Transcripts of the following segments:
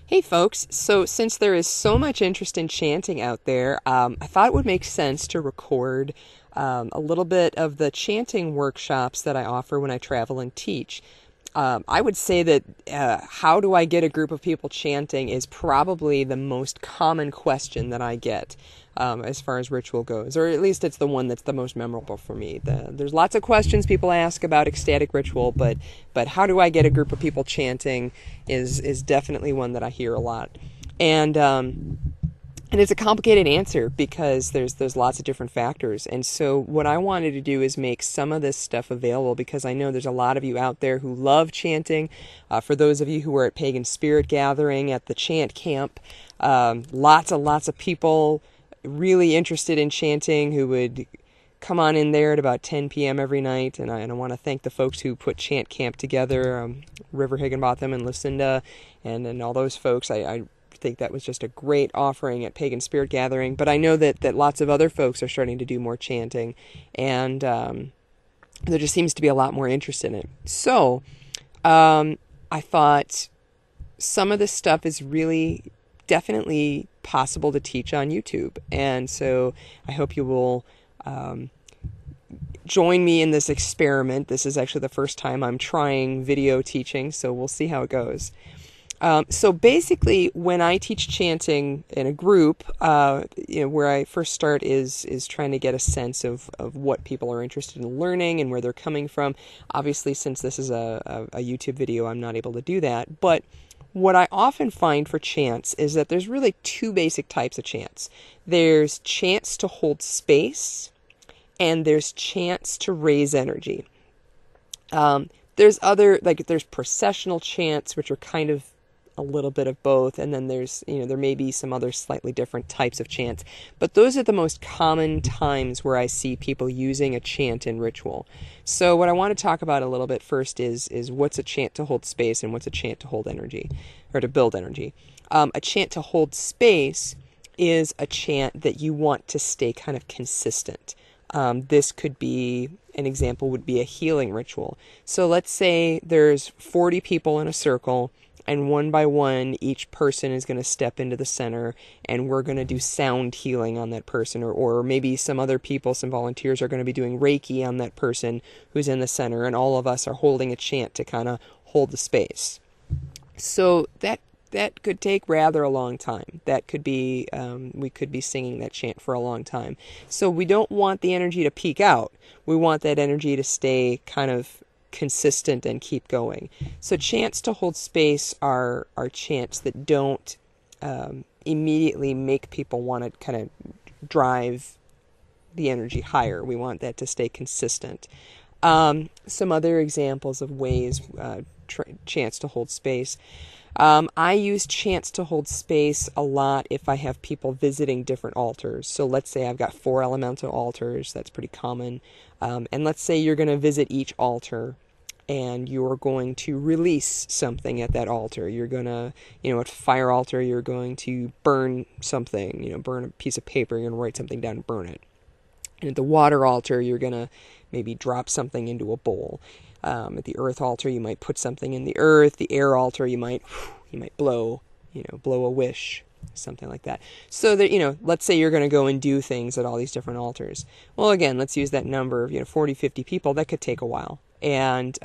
Hey folks, so since there is so much interest in chanting out there, I thought it would make sense to record a little bit of the chanting workshops that I offer when I travel and teach. I would say that how do I get a group of people chanting is probably the most common question that I get as far as ritual goes, or at least it's the one that's the most memorable for me. There's lots of questions people ask about ecstatic ritual, but how do I get a group of people chanting is definitely one that I hear a lot, and it's a complicated answer because there's lots of different factors. And so what I wanted to do is make some of this stuff available because I know there's a lot of you out there who love chanting. For those of you who were at Pagan Spirit Gathering at the Chant Camp, lots of people really interested in chanting who would come on in there at about 10 p.m. every night. And I want to thank the folks who put Chant Camp together, River Higginbotham and Lucinda and all those folks. I think that was just a great offering at Pagan Spirit Gathering, but I know that lots of other folks are starting to do more chanting, and there just seems to be a lot more interest in it. So I thought some of this stuff is really definitely possible to teach on YouTube, and so I hope you will join me in this experiment. This is actually the first time I'm trying video teaching, so we'll see how it goes. So basically, when I teach chanting in a group, where I first start is trying to get a sense of what people are interested in learning and where they're coming from. Obviously, since this is a YouTube video, I'm not able to do that. But what I often find for chants is that there's really two basic types of chants. There's chants to hold space, and there's chants to raise energy. There's processional chants, which are kind of a little bit of both, and then there may be some other slightly different types of chants, but those are the most common times where I see people using a chant in ritual. So what I want to talk about a little bit first is what's a chant to hold space and what's a chant to hold energy, or to build energy. A chant to hold space is a chant that you want to stay kind of consistent. This could be, an example would be a healing ritual. So let's say there's 40 people in a circle, and one by one, each person is going to step into the center, and we're going to do sound healing on that person, or maybe some other people, some volunteers are going to be doing Reiki on that person who's in the center, and all of us are holding a chant to kind of hold the space. So that could take rather a long time. That could be, we could be singing that chant for a long time. So we don't want the energy to peak out. We want that energy to stay kind of consistent and keep going. So chants to hold space are chants that don't immediately make people want to kind of drive the energy higher. We want that to stay consistent. Some other examples of ways chants to hold space. I use chants to hold space a lot if I have people visiting different altars. So let's say I've got 4 elemental altars. That's pretty common. And let's say you're going to visit each altar and you're going to release something at that altar. You're going to, at fire altar, you're going to burn something, burn a piece of paper, you're going to write something down and burn it. And at the water altar, you're going to maybe drop something into a bowl. At the earth altar, you might put something in the earth. The air altar, you might blow a wish, something like that. So that, let's say you're going to go and do things at all these different altars. Well, again, let's use that number of, 40, 50 people. That could take a while. And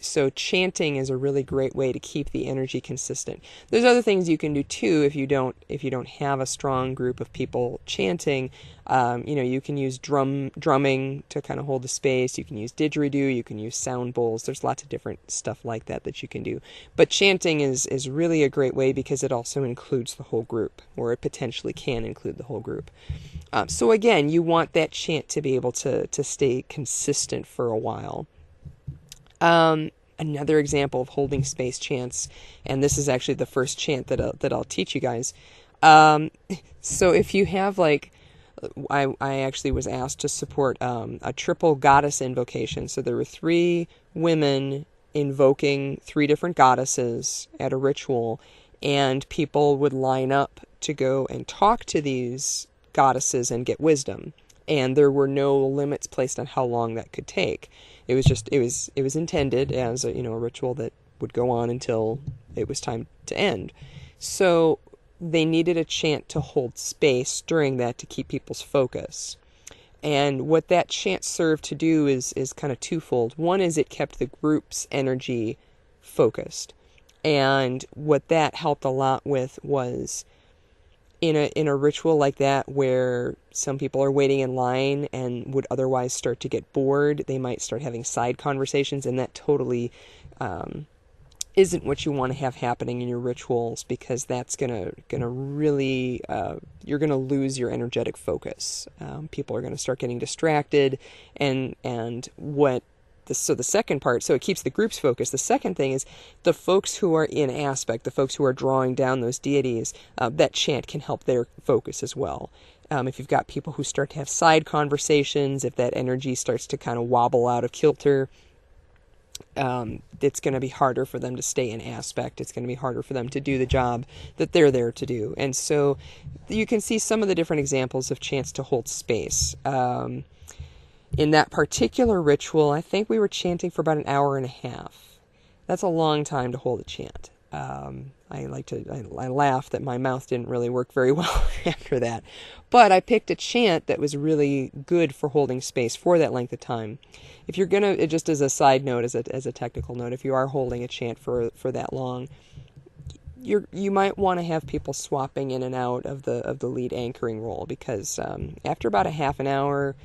so chanting is a really great way to keep the energy consistent. There's other things you can do too if you don't have a strong group of people chanting. You can use drumming to kind of hold the space. You can use didgeridoo. You can use sound bowls. There's lots of different stuff like that you can do. But chanting is really a great way because it also includes the whole group, or it potentially can include the whole group. So again, you want that chant to be able to stay consistent for a while. Another example of holding space chants, and this is actually the first chant that I'll teach you guys. So if you have I actually was asked to support a triple goddess invocation. So there were 3 women invoking 3 different goddesses at a ritual, and people would line up to go and talk to these goddesses and get wisdom. And there were no limits placed on how long that could take. It was intended as a ritual that would go on until it was time to end. So they needed a chant to hold space during that to keep people's focus. And what that chant served to do is kind of twofold. One is it kept the group's energy focused. And what that helped a lot with was in a ritual like that where some people are waiting in line and would otherwise start to get bored, they might start having side conversations, and that totally isn't what you want to have happening in your rituals, because that's gonna really you're gonna lose your energetic focus. People are gonna start getting distracted, and so the second part, so it keeps the group's focus. The second thing is the folks who are in aspect, the folks who are drawing down those deities, that chant can help their focus as well. If you've got people who start to have side conversations, if that energy starts to kind of wobble out of kilter, it's going to be harder for them to stay in aspect. It's going to be harder for them to do the job that they're there to do. And so you can see some of the different examples of chants to hold space. In that particular ritual, I think we were chanting for about an hour and a half. That's a long time to hold a chant. I laugh that my mouth didn't really work very well after that. But I picked a chant that was really good for holding space for that length of time. If you're gonna, just as a side note, as a technical note, if you are holding a chant for that long, you might want to have people swapping in and out of the lead anchoring role, because after about a half an hour,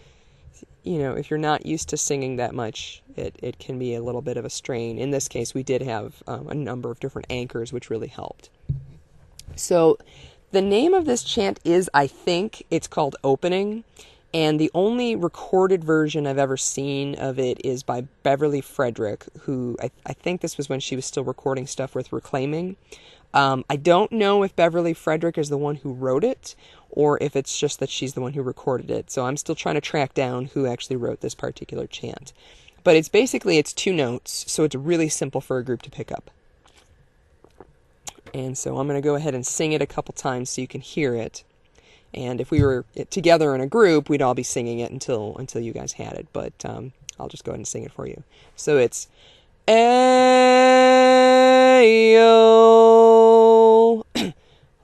if you're not used to singing that much, it can be a little bit of a strain. In this case, we did have a number of different anchors, which really helped. So the name of this chant is, I think, it's called Opening, and the only recorded version I've ever seen of it is by Beverly Frederick, who I think this was when she was still recording stuff with Reclaiming. I don't know if Beverly Frederick is the one who wrote it, or if it's just that she's the one who recorded it. So I'm still trying to track down who actually wrote this particular chant. But it's 2 notes, so it's really simple for a group to pick up. And so I'm going to go ahead and sing it a couple times so you can hear it. And if we were together in a group, we'd all be singing it until you guys had it. But I'll just go ahead and sing it for you. So it's Ayo,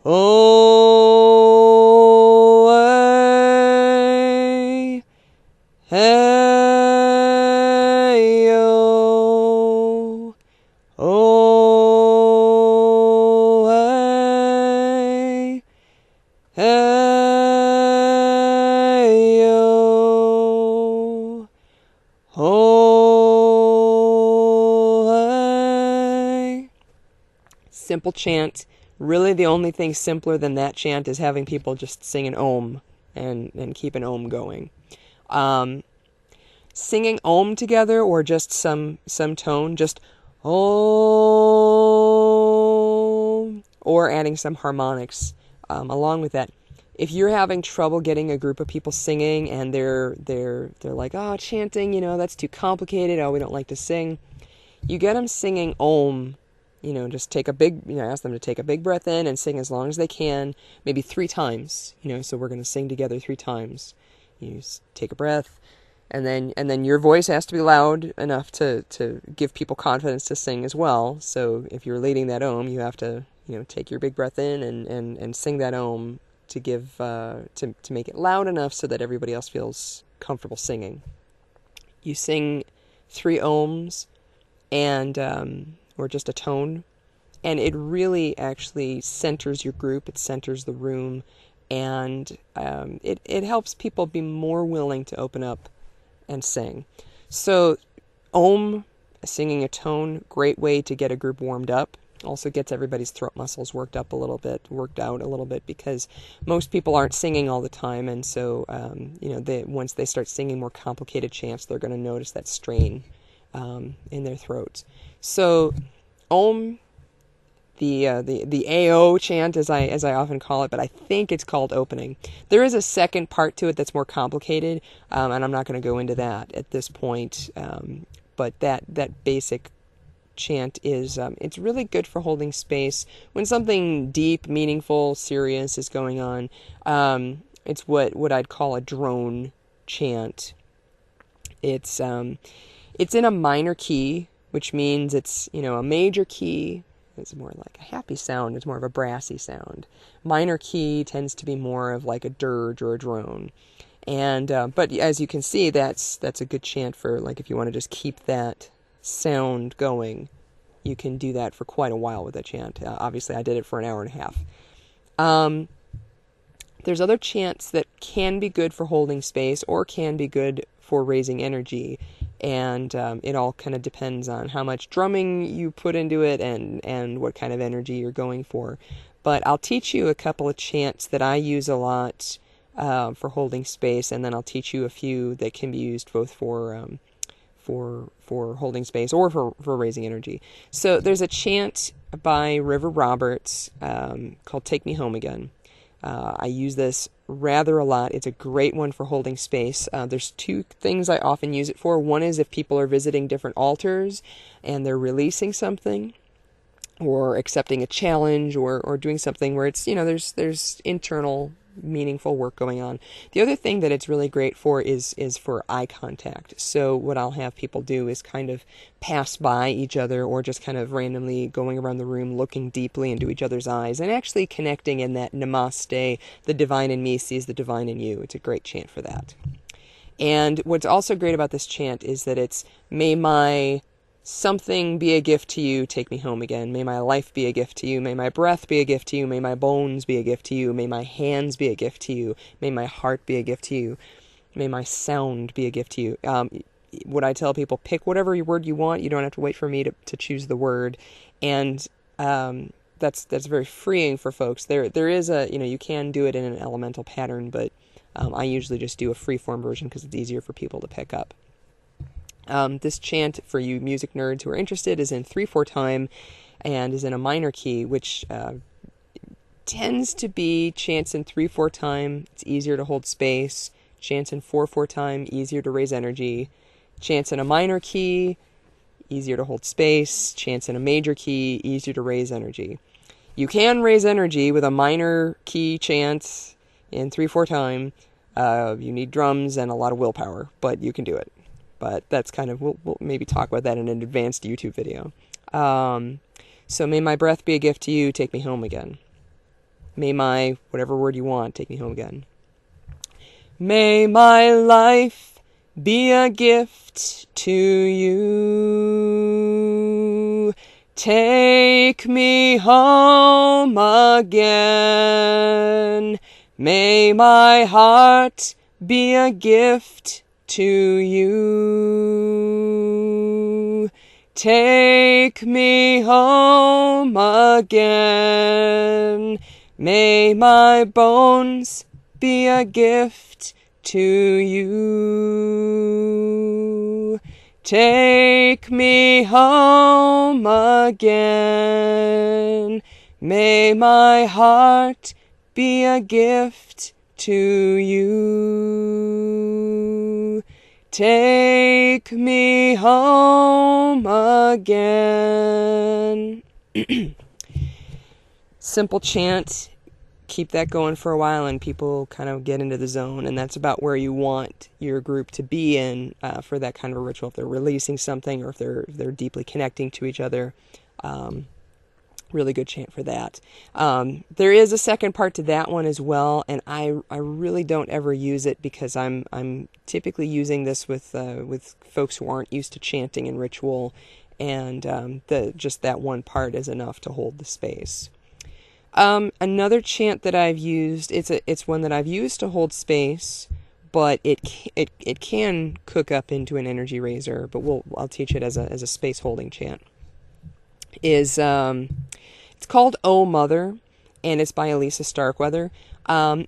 oh, ay, ayo, oh, ay, ayo, oh, ay. Simple chant. Really, the only thing simpler than that chant is having people just sing an Om and keep an Om going. Singing Om together, or just some tone, just Om, or adding some harmonics along with that. If you're having trouble getting a group of people singing and they're like, oh, chanting, that's too complicated. Oh, we don't like to sing. You get them singing Om. Just take ask them to take a big breath in and sing as long as they can, maybe 3 times, so we're going to sing together 3 times. You just take a breath, and then your voice has to be loud enough to give people confidence to sing as well. So if you're leading that Om, you have to, take your big breath in and sing that Om to give, to make it loud enough so that everybody else feels comfortable singing. You sing 3 Oms, and, or just a tone, and it really actually centers your group, it centers the room, and it helps people be more willing to open up and sing. So Om, singing a tone, great way to get a group warmed up. Also gets everybody's throat muscles worked out a little bit, because most people aren't singing all the time, and so once they start singing more complicated chants, they're going to notice that strain in their throats. So Om, the AO chant, as I often call it, but I think it's called Opening. There is a second part to it that's more complicated, and I'm not going to go into that at this point. But that basic chant is it's really good for holding space when something deep, meaningful, serious is going on. It's what I'd call a drone chant. It's in a minor key, which means it's a major key is more like a happy sound. It's more of a brassy sound. Minor key tends to be more of like a dirge or a drone. And but as you can see, that's a good chant for like if you want to just keep that sound going. You can do that for quite a while with a chant. Obviously, I did it for an hour and a half. There's other chants that can be good for holding space or can be good for raising energy. And it all kind of depends on how much drumming you put into it and what kind of energy you're going for. But I'll teach you a couple of chants that I use a lot for holding space, and then I'll teach you a few that can be used both for holding space or for raising energy. So there's a chant by River Roberts called "Take Me Home Again." I use this rather a lot. It's a great one for holding space. There's two things I often use it for. One is if people are visiting different altars and they're releasing something or accepting a challenge or doing something where it's, there's internal meaningful work going on. The other thing that it's really great for is for eye contact. So what I'll have people do is kind of pass by each other or just kind of randomly going around the room looking deeply into each other's eyes and actually connecting in that namaste, the divine in me sees the divine in you. It's a great chant for that. And what's also great about this chant is that it's may my something be a gift to you, take me home again. May my life be a gift to you. May my breath be a gift to you. May my bones be a gift to you. May my hands be a gift to you. May my heart be a gift to you. May my sound be a gift to you. What I tell people, pick whatever word you want. You don't have to wait for me to choose the word. And that's very freeing for folks. There is you can do it in an elemental pattern, but I usually just do a free-form version because it's easier for people to pick up. This chant, for you music nerds who are interested, is in 3/4 time and is in a minor key, which tends to be chants in 3/4 time. It's easier to hold space. Chants in 4/4 time, easier to raise energy. Chants in a minor key, easier to hold space. Chants in a major key, easier to raise energy. You can raise energy with a minor key chant in 3/4 time. You need drums and a lot of willpower, but you can do it. But that's kind of, we'll maybe talk about that in an advanced YouTube video. So may my breath be a gift to you, take me home again. May my, whatever word you want, take me home again. May my life be a gift to you. Take me home again. May my heart be a gift to you. Take me home again. May my bones be a gift to you. Take me home again. May my heart be a gift to you. Take me home again. Simple chant. Keep that going for a while and people kind of get into the zone, and that's about where you want your group to be in for that kind of a ritual. If they're releasing something or if they're deeply connecting to each other, really good chant for that. There is a second part to that one as well, and I really don't ever use it because I'm typically using this with folks who aren't used to chanting and ritual, and just that one part is enough to hold the space. Another chant that I've used, it's one that I've used to hold space, but it can cook up into an energy raiser. But I'll teach it as a space holding chant. It's called "Oh Mother," and it's by Elisa Starkweather. I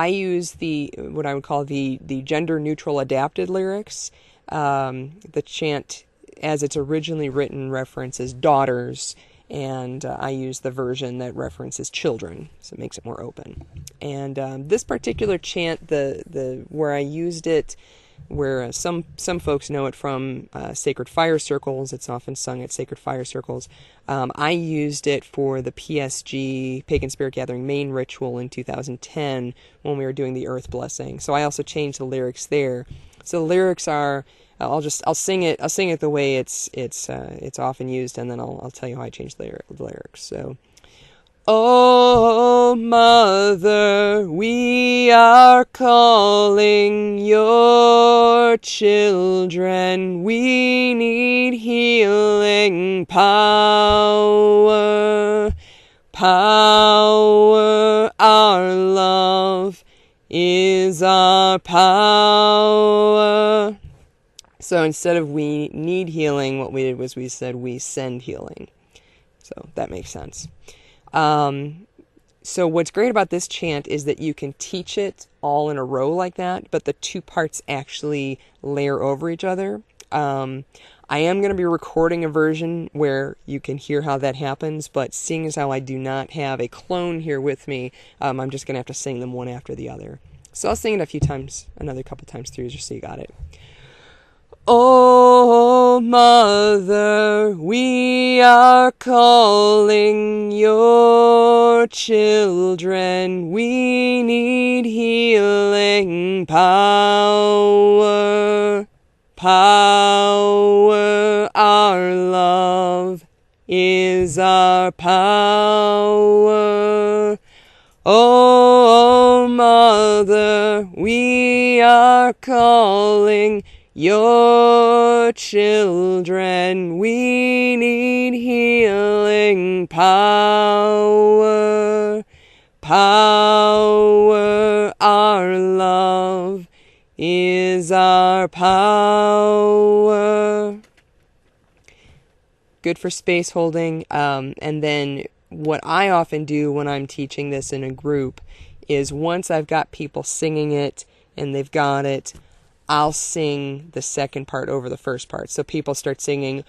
use what I would call the gender neutral adapted lyrics. The chant, as it's originally written, references daughters, and I use the version that references children, so it makes it more open. And this particular chant, the where I used it, where some folks know it from sacred fire circles. It's often sung at sacred fire circles. I used it for the PSG, Pagan Spirit Gathering main ritual in 2010 when we were doing the Earth Blessing. So I also changed the lyrics there. So the lyrics are, I'll sing it the way it's often used, and then I'll tell you how I change the lyrics. So, oh, Mother, we are calling your children. We need healing power. Power, our love is our power. So instead of we need healing, what we did was we said we send healing. So that makes sense. So what's great about this chant is that you can teach it all in a row like that, but the two parts actually layer over each other. I am going to be recording a version where you can hear how that happens, but seeing as how I do not have a clone here with me, I'm just going to have to sing them one after the other. So I'll sing it a few times, another couple times through, just so you got it. Oh, Mother, we are calling your children. We need healing power. Power, our love is our power. Oh, Mother, we are calling your children. We need healing power. Power, our love is our power. Good for space holding. And then what I often do when I'm teaching this in a group is once I've got people singing it and they've got it, I'll sing the second part over the first part. So people start singing,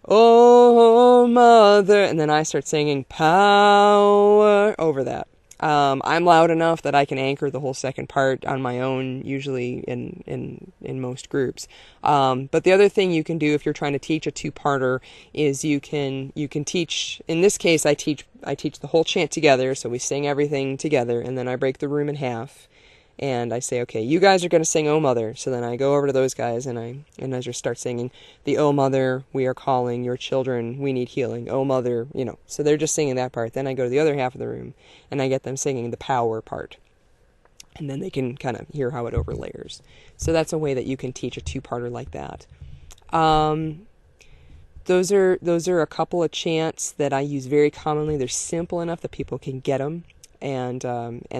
oh, Mother, and then I start singing power over that. I'm loud enough that I can anchor the whole second part on my own, usually in most groups. But the other thing you can do if you're trying to teach a two-parter is you can teach. In this case, I teach the whole chant together, so we sing everything together, and then I break the room in half, and I say, okay, you guys are going to sing "Oh Mother." So then I go over to those guys and I just start singing the "Oh Mother, we are calling your children. We need healing. Oh Mother," So they're just singing that part. Then I go to the other half of the room and I get them singing the power part, and then they can kind of hear how it overlayers. So that's a way that you can teach a two-parter like that. Those are a couple of chants that I use very commonly. They're simple enough that people can get them. And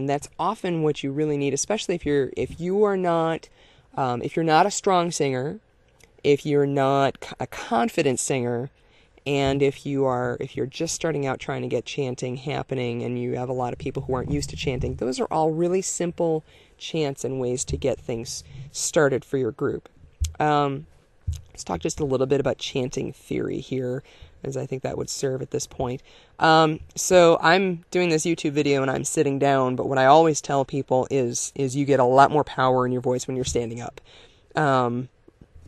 that's often what you really need, especially if you're not a strong singer, if you're not a confident singer, and if you're just starting out trying to get chanting happening, and you have a lot of people who aren't used to chanting. Those are all really simple chants and ways to get things started for your group. Let's talk just a little bit about chanting theory here, as I think that would serve at this point. So I'm doing this YouTube video and I'm sitting down, but what I always tell people is you get a lot more power in your voice when you're standing up.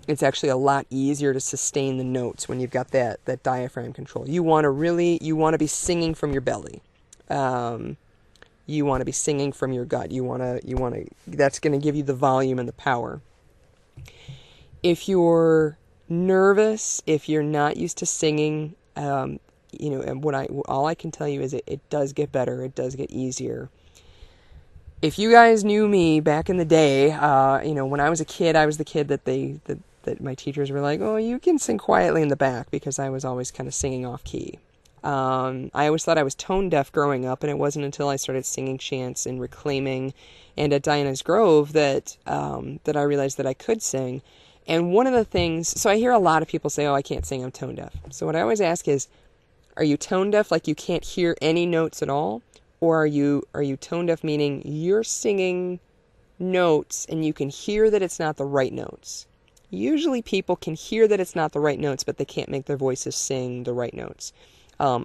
It's actually a lot easier to sustain the notes when you've got that diaphragm control. You want to be singing from your belly. You want to be singing from your gut. That's going to give you the volume and the power. If you're nervous, if you're not used to singing, and all I can tell you is it does get better. It does get easier. If you guys knew me back in the day, when I was a kid, I was the kid that my teachers were like, oh, you can sing quietly in the back, because I was always kind of singing off key. I always thought I was tone deaf growing up, and it wasn't until I started singing chants and reclaiming and at Diana's Grove that I realized that I could sing. And one of the things, so I hear a lot of people say, oh, I can't sing, I'm tone deaf. So what I always ask is, are you tone deaf like you can't hear any notes at all? Or are you tone deaf meaning you're singing notes and you can hear that it's not the right notes? Usually people can hear that it's not the right notes, but they can't make their voices sing the right notes. I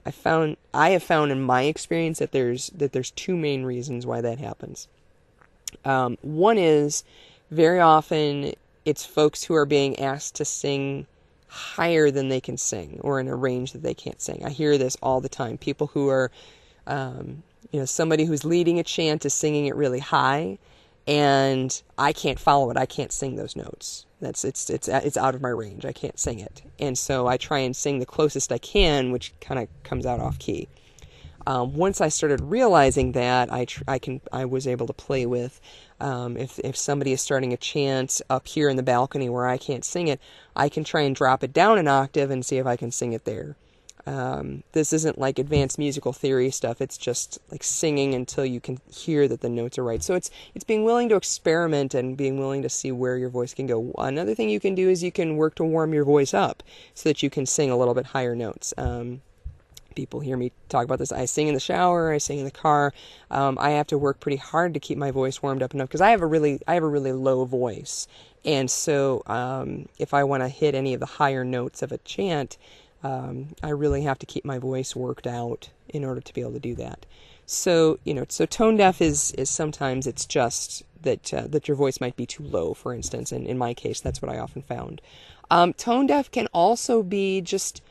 have found in my experience that there's two main reasons why that happens. One is very often it's folks who are being asked to sing higher than they can sing, or in a range that they can't sing. I hear this all the time. People who are, somebody who's leading a chant is singing it really high, and I can't follow it. I can't sing those notes. It's out of my range. I can't sing it, and so I try and sing the closest I can, which kind of comes out off key. Once I started realizing that, I was able to play with, if somebody is starting a chant up here in the balcony where I can't sing it, I can try and drop it down an octave and see if I can sing it there. This isn't like advanced musical theory stuff. It's just like singing until you can hear that the notes are right. So it's being willing to experiment and being willing to see where your voice can go. Another thing you can do is you can work to warm your voice up so that you can sing a little bit higher notes. People hear me talk about this. I sing in the shower. I sing in the car. I have to work pretty hard to keep my voice warmed up enough because I have a really low voice, and so if I want to hit any of the higher notes of a chant, I really have to keep my voice worked out in order to be able to do that. So so tone deaf is sometimes it's just that your voice might be too low, for instance, and in my case, that's what I often found. Tone deaf can also be just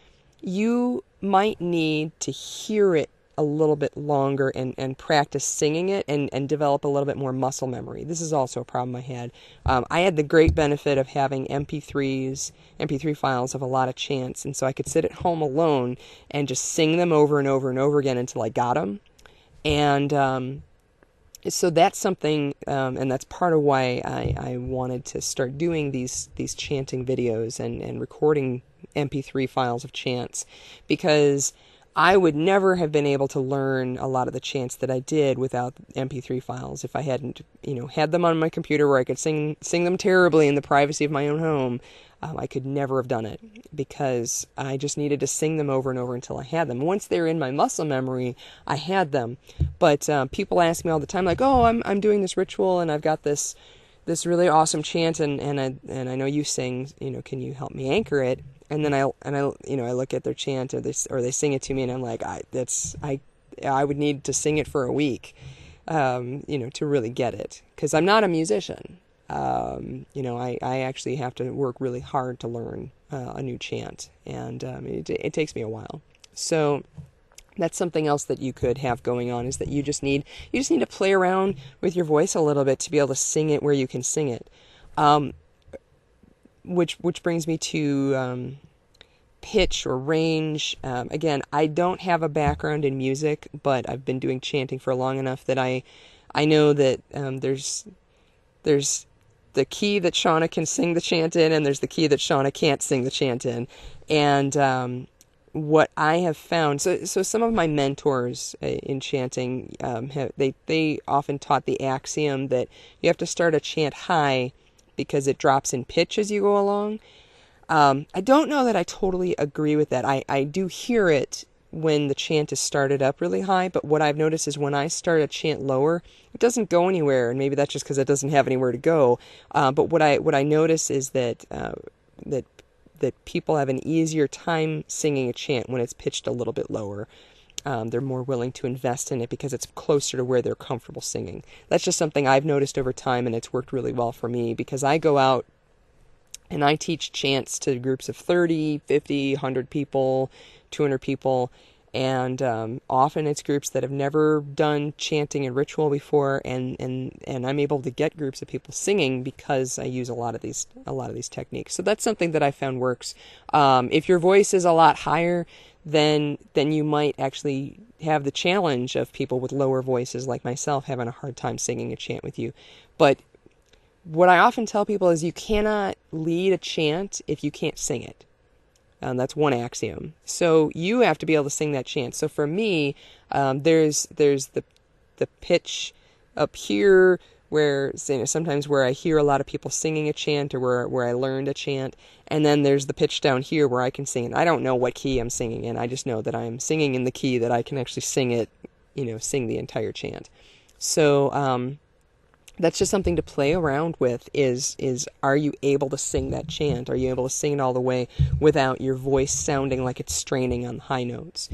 you might need to hear it a little bit longer and practice singing it and develop a little bit more muscle memory. This is also a problem I had. I had the great benefit of having MP3 files of a lot of chants, and so I could sit at home alone and just sing them over and over and over again until I got them. And so that's something, and that's part of why I wanted to start doing these chanting videos and recording MP3 files of chants, because I would never have been able to learn a lot of the chants that I did without MP3 files if I hadn't, had them on my computer where I could sing them terribly in the privacy of my own home. I could never have done it because I just needed to sing them over and over until I had them. Once they're in my muscle memory, I had them. But people ask me all the time, like, "Oh, I'm doing this ritual and I've got this really awesome chant and I know you sing. Can you help me anchor it?" And then I look at their chant or they sing it to me and I'm like, I would need to sing it for a week, to really get it, because I'm not a musician. I actually have to work really hard to learn a new chant, and it takes me a while. So that's something else that you could have going on, is that you just need to play around with your voice a little bit to be able to sing it where you can sing it. Which brings me to pitch or range. Again, I don't have a background in music, but I've been doing chanting for long enough that I know that there's the key that Shauna can sing the chant in, and there's the key that Shauna can't sing the chant in. And what I have found, so some of my mentors in chanting, they often taught the axiom that you have to start a chant high because it drops in pitch as you go along. I don't know that I totally agree with that. I do hear it when the chant is started up really high, but what I've noticed is when I start a chant lower, it doesn't go anywhere, and maybe that's just because it doesn't have anywhere to go. But what I notice is that people have an easier time singing a chant when it's pitched a little bit lower. They're more willing to invest in it because it's closer to where they're comfortable singing. That's just something I've noticed over time, and it's worked really well for me, because I go out and I teach chants to groups of 30, 50, 100 people, 200 people, and often it's groups that have never done chanting and ritual before, and I'm able to get groups of people singing because I use a lot of these techniques. So that's something that I found works. If your voice is a lot higher, then you might actually have the challenge of people with lower voices like myself having a hard time singing a chant with you. But what I often tell people is you cannot lead a chant if you can't sing it. That's one axiom. So you have to be able to sing that chant. So for me, there's the pitch up here where, sometimes where I hear a lot of people singing a chant, or where I learned a chant, and then there's the pitch down here where I can sing it. I don't know what key I'm singing in. I just know that I'm singing in the key that I can actually sing it, sing the entire chant. So that's just something to play around with, is are you able to sing that chant? Are you able to sing it all the way without your voice sounding like it's straining on the high notes?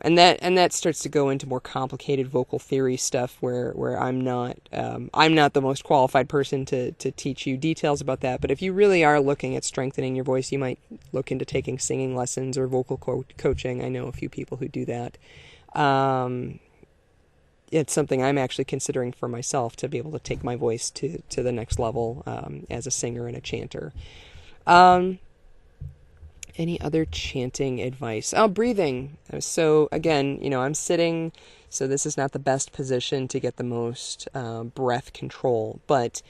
And that starts to go into more complicated vocal theory stuff where I'm not the most qualified person to teach you details about that. But if you really are looking at strengthening your voice, you might look into taking singing lessons or vocal coaching. I know a few people who do that. it's something I'm actually considering for myself to be able to take my voice to the next level as a singer and a chanter. Any other chanting advice? Oh, breathing. So again, I'm sitting, so this is not the best position to get the most breath control, but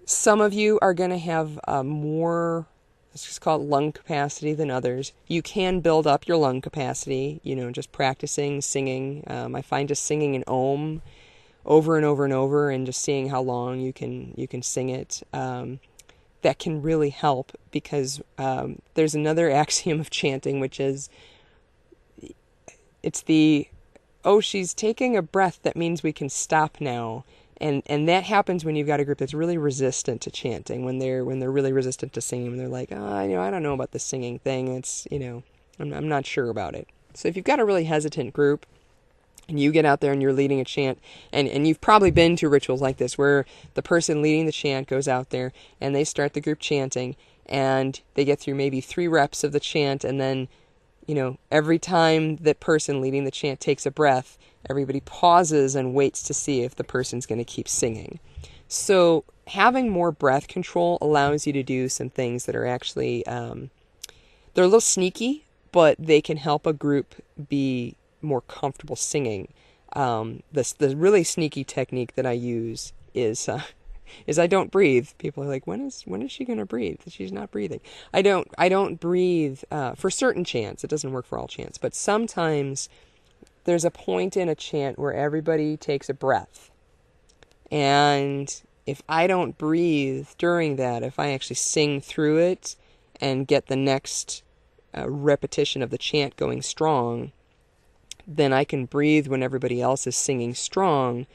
some of you are going to have more, let's just call it lung capacity than others. You can build up your lung capacity, just practicing, singing. I find just singing an Om over and over and over and just seeing how long you can sing it. That can really help, because there's another axiom of chanting, which is it's she's taking a breath, that means we can stop now. And that happens when you've got a group that's really resistant to chanting, when they're really resistant to singing, when they're like, I don't know about the singing thing. It's, I'm not sure about it. So if you've got a really hesitant group, and you get out there and you're leading a chant, and you've probably been to rituals like this where the person leading the chant goes out there and they start the group chanting, and they get through maybe 3 reps of the chant, and then, every time that person leading the chant takes a breath, everybody pauses and waits to see if the person's going to keep singing. So having more breath control allows you to do some things that are actually, they're a little sneaky, but they can help a group be more comfortable singing. The really sneaky technique that I use is I don't breathe. People are like, when is she going to breathe? She's not breathing. I don't breathe for certain chants. It doesn't work for all chants, but sometimes there's a point in a chant where everybody takes a breath. And if I don't breathe during that, if I actually sing through it and get the next repetition of the chant going strong, then I can breathe when everybody else is singing strong.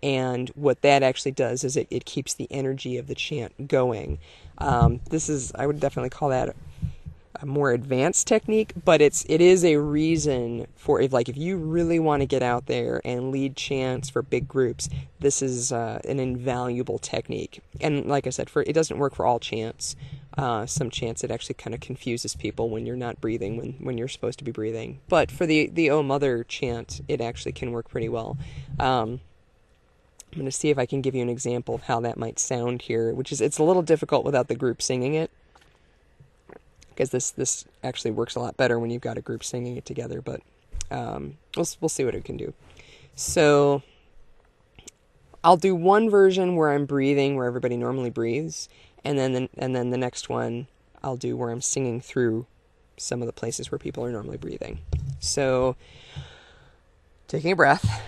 And what that actually does is it keeps the energy of the chant going. I would definitely call that a more advanced technique, but it is a reason for, if you really want to get out there and lead chants for big groups, this is an invaluable technique. And like I said, it doesn't work for all chants. Some chants, it actually kind of confuses people when you're not breathing when you're supposed to be breathing. But for the O Mother chant, it actually can work pretty well. I'm going to see if I can give you an example of how that might sound here, it's a little difficult without the group singing it, because this actually works a lot better when you've got a group singing it together, but we'll see what it can do. So I'll do one version where I'm breathing, where everybody normally breathes, and then the next one I'll do where I'm singing through some of the places where people are normally breathing. So, taking a breath.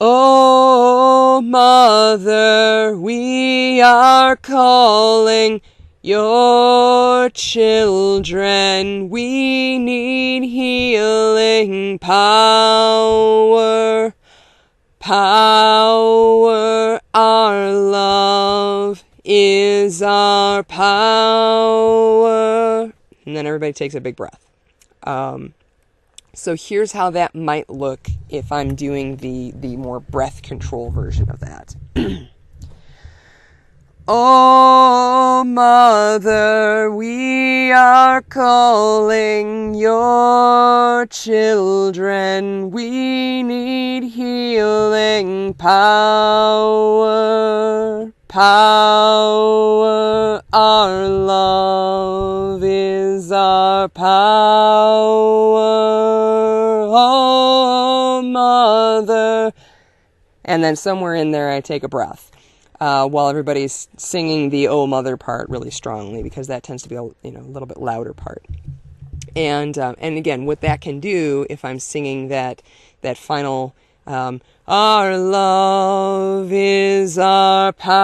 Oh, Mother, we are calling your children. We need healing power. Power, our love is our power. And then everybody takes a big breath. So here's how that might look if I'm doing the more breath control version of that. Oh, Mother, we are calling your children. We need healing power. Power, our love is our power. Oh, Mother. And then somewhere in there I take a breath. While everybody's singing the "Oh Mother" part really strongly, because that tends to be a little bit louder part. And again, what that can do, if I'm singing that final "Our love is our power,"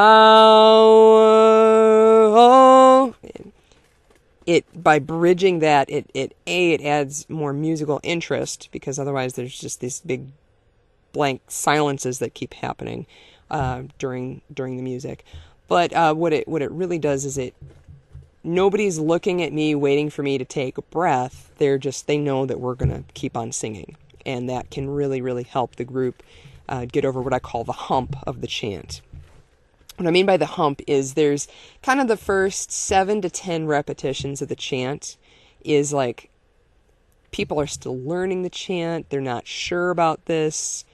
by bridging that, it adds more musical interest, because otherwise there's just these big blank silences that keep happening during the music. But what it really does is nobody's looking at me waiting for me to take a breath. They know that we're going to keep on singing, and that can really, really help the group get over what I call the hump of the chant. What I mean by the hump is there's kind of the first 7 to 10 repetitions of the chant is like people are still learning the chant, they're not sure about this.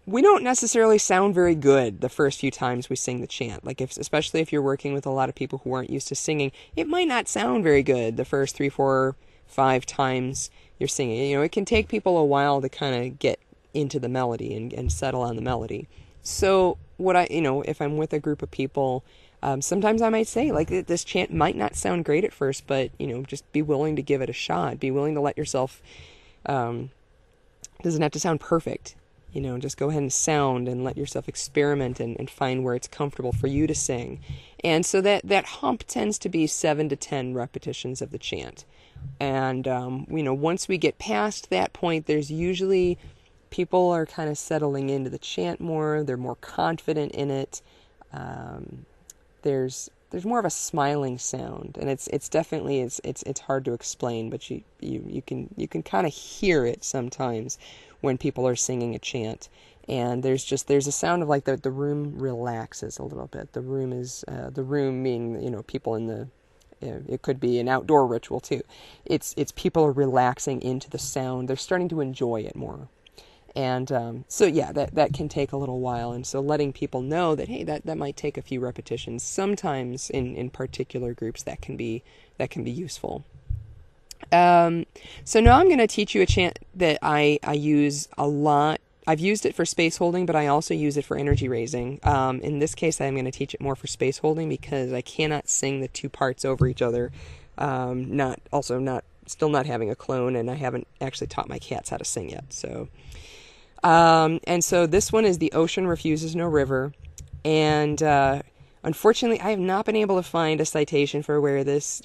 We don't necessarily sound very good the first few times we sing the chant. Like, especially if you're working with a lot of people who aren't used to singing, it might not sound very good the first 3, 4, 5 times you're singing. It can take people a while to kind of get into the melody and settle on the melody. So if I'm with a group of people, sometimes I might say, like, this chant might not sound great at first, but, just be willing to give it a shot. Be willing to let yourself, doesn't have to sound perfect. Just go ahead and sound and let yourself experiment and find where it's comfortable for you to sing. And so that hump tends to be 7 to 10 repetitions of the chant. And, once we get past that point, there's usually people are kind of settling into the chant more. They're more confident in it. There's more of a smiling sound, and it's definitely it's hard to explain, but you can kind of hear it sometimes when people are singing a chant. And there's a sound of like the room relaxes a little bit. The room is the room meaning people in the it could be an outdoor ritual too. It's people are relaxing into the sound. They're starting to enjoy it more. And so yeah, that can take a little while. And so letting people know that, hey, that might take a few repetitions. Sometimes in particular groups that can be useful. So now I'm going to teach you a chant that I use a lot. I've used it for space holding, but I also use it for energy raising. In this case, I'm going to teach it more for space holding because I cannot sing the 2 parts over each other. Still not having a clone, and I haven't actually taught my cats how to sing yet. So, and so this one is The Ocean Refuses No River. And unfortunately, I have not been able to find a citation for where this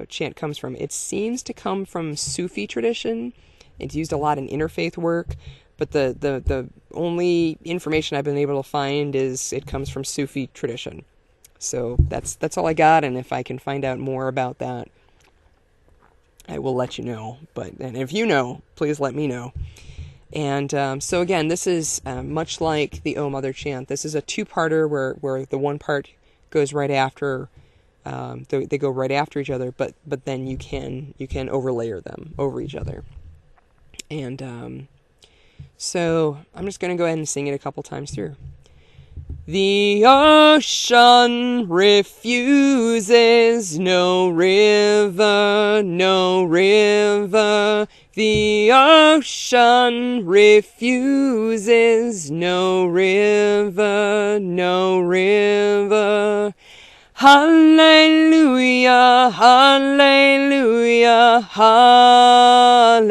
chant comes from. It seems to come from Sufi tradition. It's used a lot in interfaith work, but the only information I've been able to find is it comes from Sufi tradition. So that's all I got, and if I can find out more about that, I will let you know. And if you know, please let me know. And so again, this is much like the O Mother chant. This is a 2-parter where the one part goes right after. They go right after each other, but then you can overlayer them over each other. And so I'm just going to go ahead and sing it a couple times through. The ocean refuses no river, no river. The ocean refuses no river, no river. Hallelujah, hallelujah, hallelujah.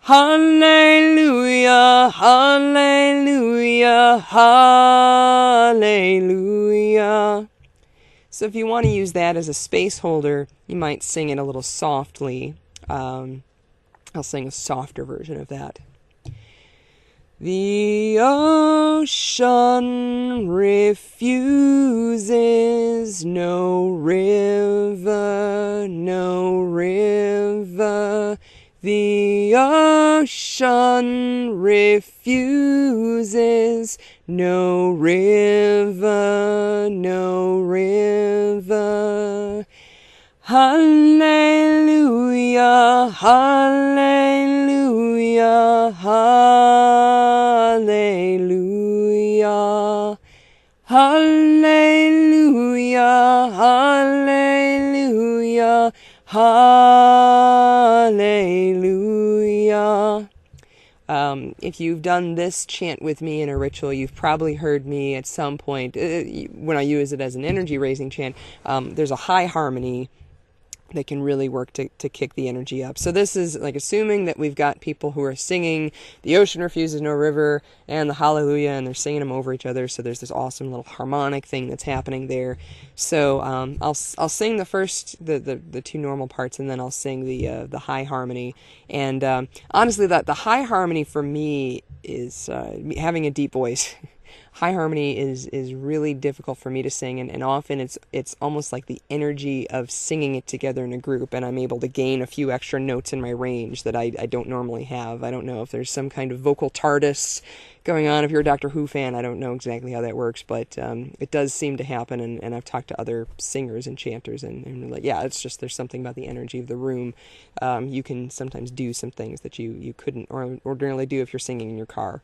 Hallelujah, hallelujah, hallelujah. So if you want to use that as a space holder, you might sing it a little softly. I'll sing a softer version of that. The ocean refuses no river, no river. The ocean refuses no river, no river. Hallelujah, hallelujah, hallelujah. Hallelujah, hallelujah, hallelujah. If you've done this chant with me in a ritual, you've probably heard me at some point, when I use it as an energy raising chant, there's a high harmony that can really work to kick the energy up. So this is like assuming that we've got people who are singing The Ocean Refuses No River and the Hallelujah, and they're singing them over each other. So there's this awesome little harmonic thing that's happening there. So I'll sing the first the 2 normal parts, and then I'll sing the high harmony. And honestly, the high harmony for me is having a deep voice. high harmony is really difficult for me to sing, and often it's almost like the energy of singing it together in a group, and I'm able to gain a few extra notes in my range that I don't normally have. I don't know if there's some kind of vocal TARDIS going on. If you're a Doctor Who fan, I don't know exactly how that works, but it does seem to happen, and I've talked to other singers and chanters, and they're like, yeah, it's just there's something about the energy of the room. You can sometimes do some things that you couldn't ordinarily do if you're singing in your car.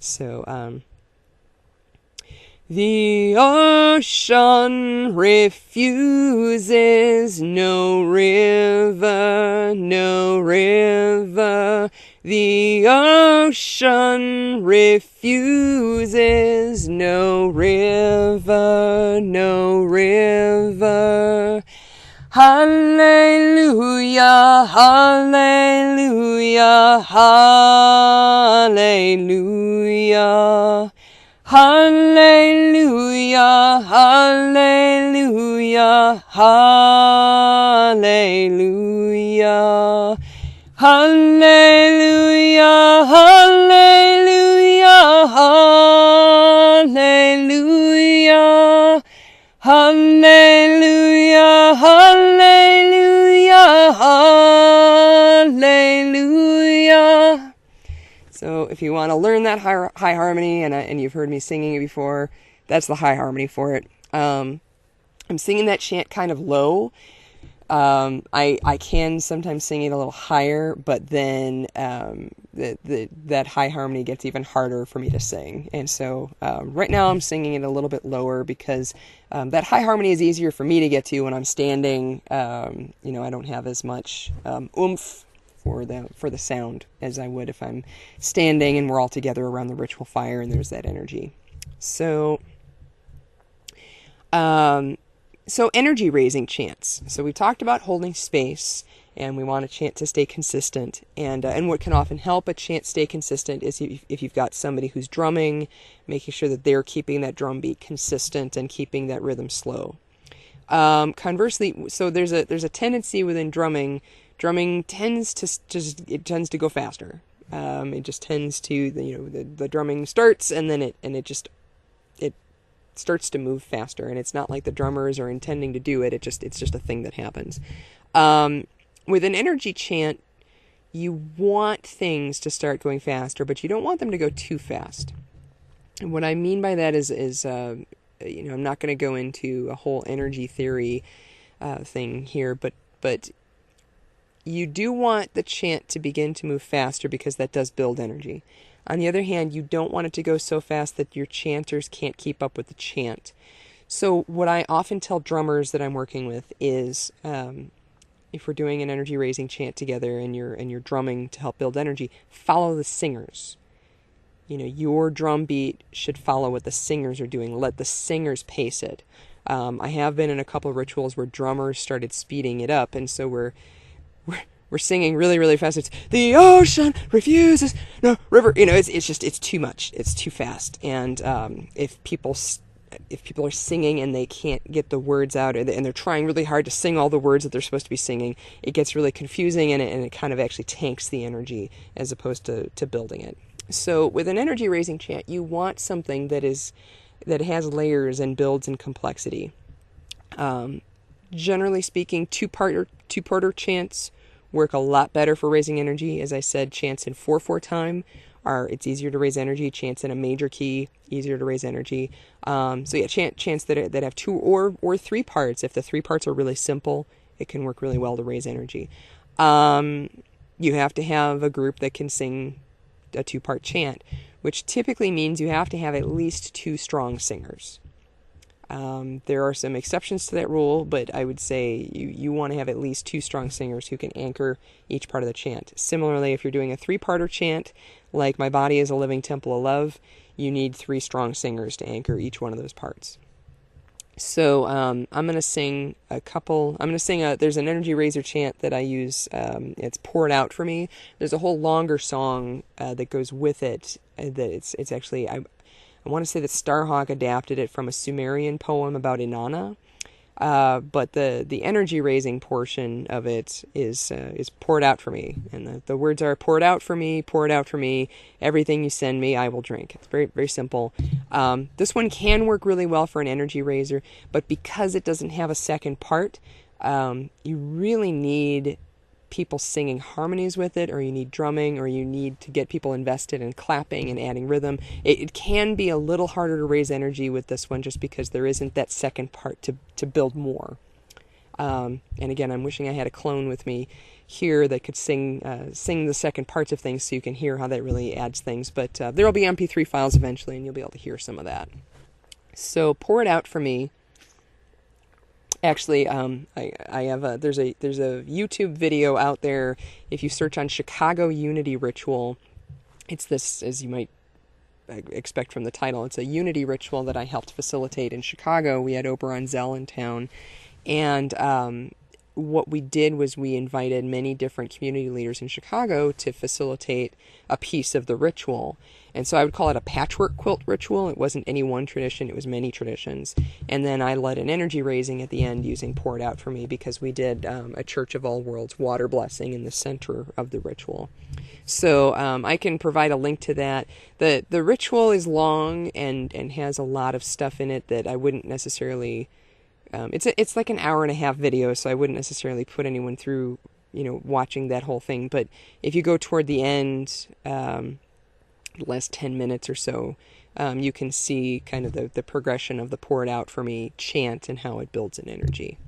So, the ocean refuses no river, no river. The ocean refuses no river, no river. Hallelujah, hallelujah, hallelujah. Hallelujah, hallelujah, hallelujah. Hallelujah, hallelujah, hallelujah. Hallelujah, hallelujah, hallelujah. So if you want to learn that high harmony, and you've heard me singing it before, that's the high harmony for it. I'm singing that chant kind of low. I can sometimes sing it a little higher, but then that high harmony gets even harder for me to sing. And so right now I'm singing it a little bit lower because that high harmony is easier for me to get to when I'm standing. I don't have as much oomph for the sound as I would if I'm standing and we're all together around the ritual fire and there's that energy. So energy raising chants. So we talked about holding space, and we want a chant to stay consistent. And what can often help a chant stay consistent is if you've got somebody who's drumming, making sure that they're keeping that drum beat consistent and keeping that rhythm slow. Conversely, so there's a tendency within drumming. Drumming tends to go faster. It just tends to the drumming starts and then it starts to move faster, and it's not like the drummers are intending to do it. It's just a thing that happens. With an energy chant, you want things to start going faster, but you don't want them to go too fast. And what I mean by that is I'm not going to go into a whole energy theory thing here, but you do want the chant to begin to move faster because that does build energy. On the other hand, you don't want it to go so fast that your chanters can't keep up with the chant. So what I often tell drummers that I'm working with is, if we're doing an energy raising chant together and you're drumming to help build energy, follow the singers. Your drum beat should follow what the singers are doing. Let the singers pace it. I have been in a couple of rituals where drummers started speeding it up, and so we're singing really, really fast. It's the ocean refuses no river. It's too much. It's too fast. And if people are singing and they can't get the words out, and they're trying really hard to sing all the words that they're supposed to be singing, it gets really confusing, and it kind of actually tanks the energy as opposed to building it. So with an energy raising chant, you want something that has layers and builds in complexity. Generally speaking, two-parter chants work a lot better for raising energy. As I said, chants in 4/4 time it's easier to raise energy. Chants in a major key, easier to raise energy. Chants that have 2 or 3 parts. If the 3 parts are really simple, it can work really well to raise energy. You have to have a group that can sing a 2-part chant, which typically means you have to have at least 2 strong singers. There are some exceptions to that rule, but I would say you want to have at least 2 strong singers who can anchor each part of the chant. Similarly, if you're doing a 3-parter chant, like My Body is a Living Temple of Love, you need 3 strong singers to anchor each one of those parts. So I'm going to sing there's an energy raiser chant that I use. It's Pour It Out for Me. There's a whole longer song that goes with it. It's actually, I want to say that Starhawk adapted it from a Sumerian poem about Inanna. But the energy raising portion of it is pour it out for me. And the words are pour it out for me, pour it out for me. Everything you send me, I will drink. It's very, very simple. This one can work really well for an energy raiser, but because it doesn't have a second part, you really need people singing harmonies with it, or you need drumming, or you need to get people invested in clapping and adding rhythm. It can be a little harder to raise energy with this one just because there isn't that second part to build more. And again, I'm wishing I had a clone with me here that could sing the second parts of things so you can hear how that really adds things. But there will be MP3 files eventually, and you'll be able to hear some of that. So pour it out for me. Actually, I have there's a YouTube video out there. If you search on Chicago Unity Ritual, it's this, as you might expect from the title, it's a unity ritual that I helped facilitate in Chicago. We had Oberon Zell in town, and what we did was we invited many different community leaders in Chicago to facilitate a piece of the ritual. And so I would call it a patchwork quilt ritual. It wasn't any one tradition, it was many traditions. And then I led an energy raising at the end using Pour It Out for Me, because we did a Church of All Worlds water blessing in the center of the ritual. So I can provide a link to that. The ritual is long and has a lot of stuff in it that I wouldn't necessarily... It's like an hour and a half video, so I wouldn't necessarily put anyone through, watching that whole thing. But if you go toward the end... last 10 minutes or so, you can see kind of the progression of the Pour It Out for Me chant and how it builds an energy.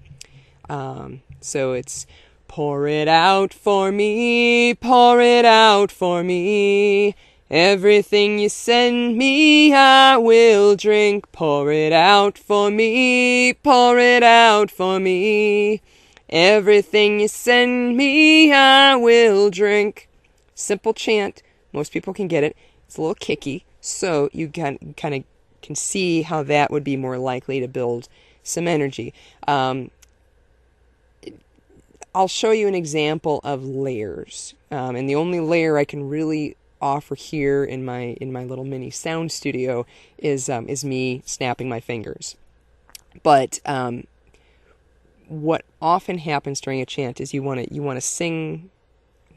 So it's pour it out for me, pour it out for me. Everything you send me, I will drink. Pour it out for me, pour it out for me. Everything you send me, I will drink. Simple chant. Most people can get it. It's a little kicky, so you can see how that would be more likely to build some energy. I'll show you an example of layers, and the only layer I can really offer here in my little mini sound studio is me snapping my fingers. But what often happens during a chant is you want to sing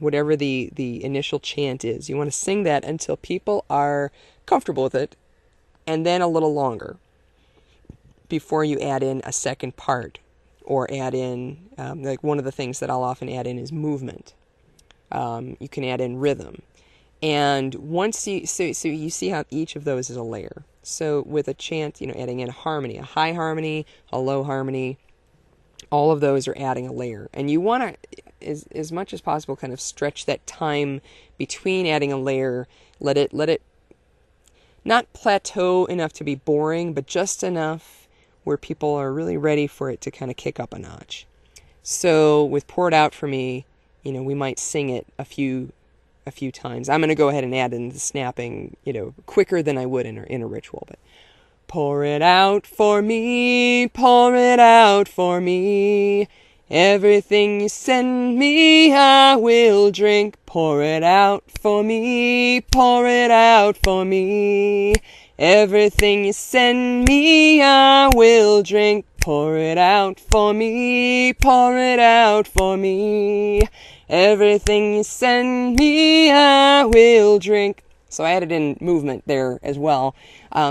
whatever the initial chant is. You want to sing that until people are comfortable with it, and then a little longer before you add in a second part, or add in, like one of the things that I'll often add in is movement. You can add in rhythm. And once you see how each of those is a layer. So with a chant, adding in a harmony, a high harmony, a low harmony, all of those are adding a layer. And you want to, as much as possible, kind of stretch that time between adding a layer. Let it not plateau enough to be boring, but just enough where people are really ready for it to kind of kick up a notch. So with Pour It Out for Me, we might sing it a few times. I'm going to go ahead and add in the snapping, quicker than I would in a ritual, but pour it out for me, pour it out for me. Everything you send me, I will drink. Pour it out for me, pour it out for me. Everything you send me, I will drink. Pour it out for me, pour it out for me. Everything you send me, I will drink. So I added in movement there as well.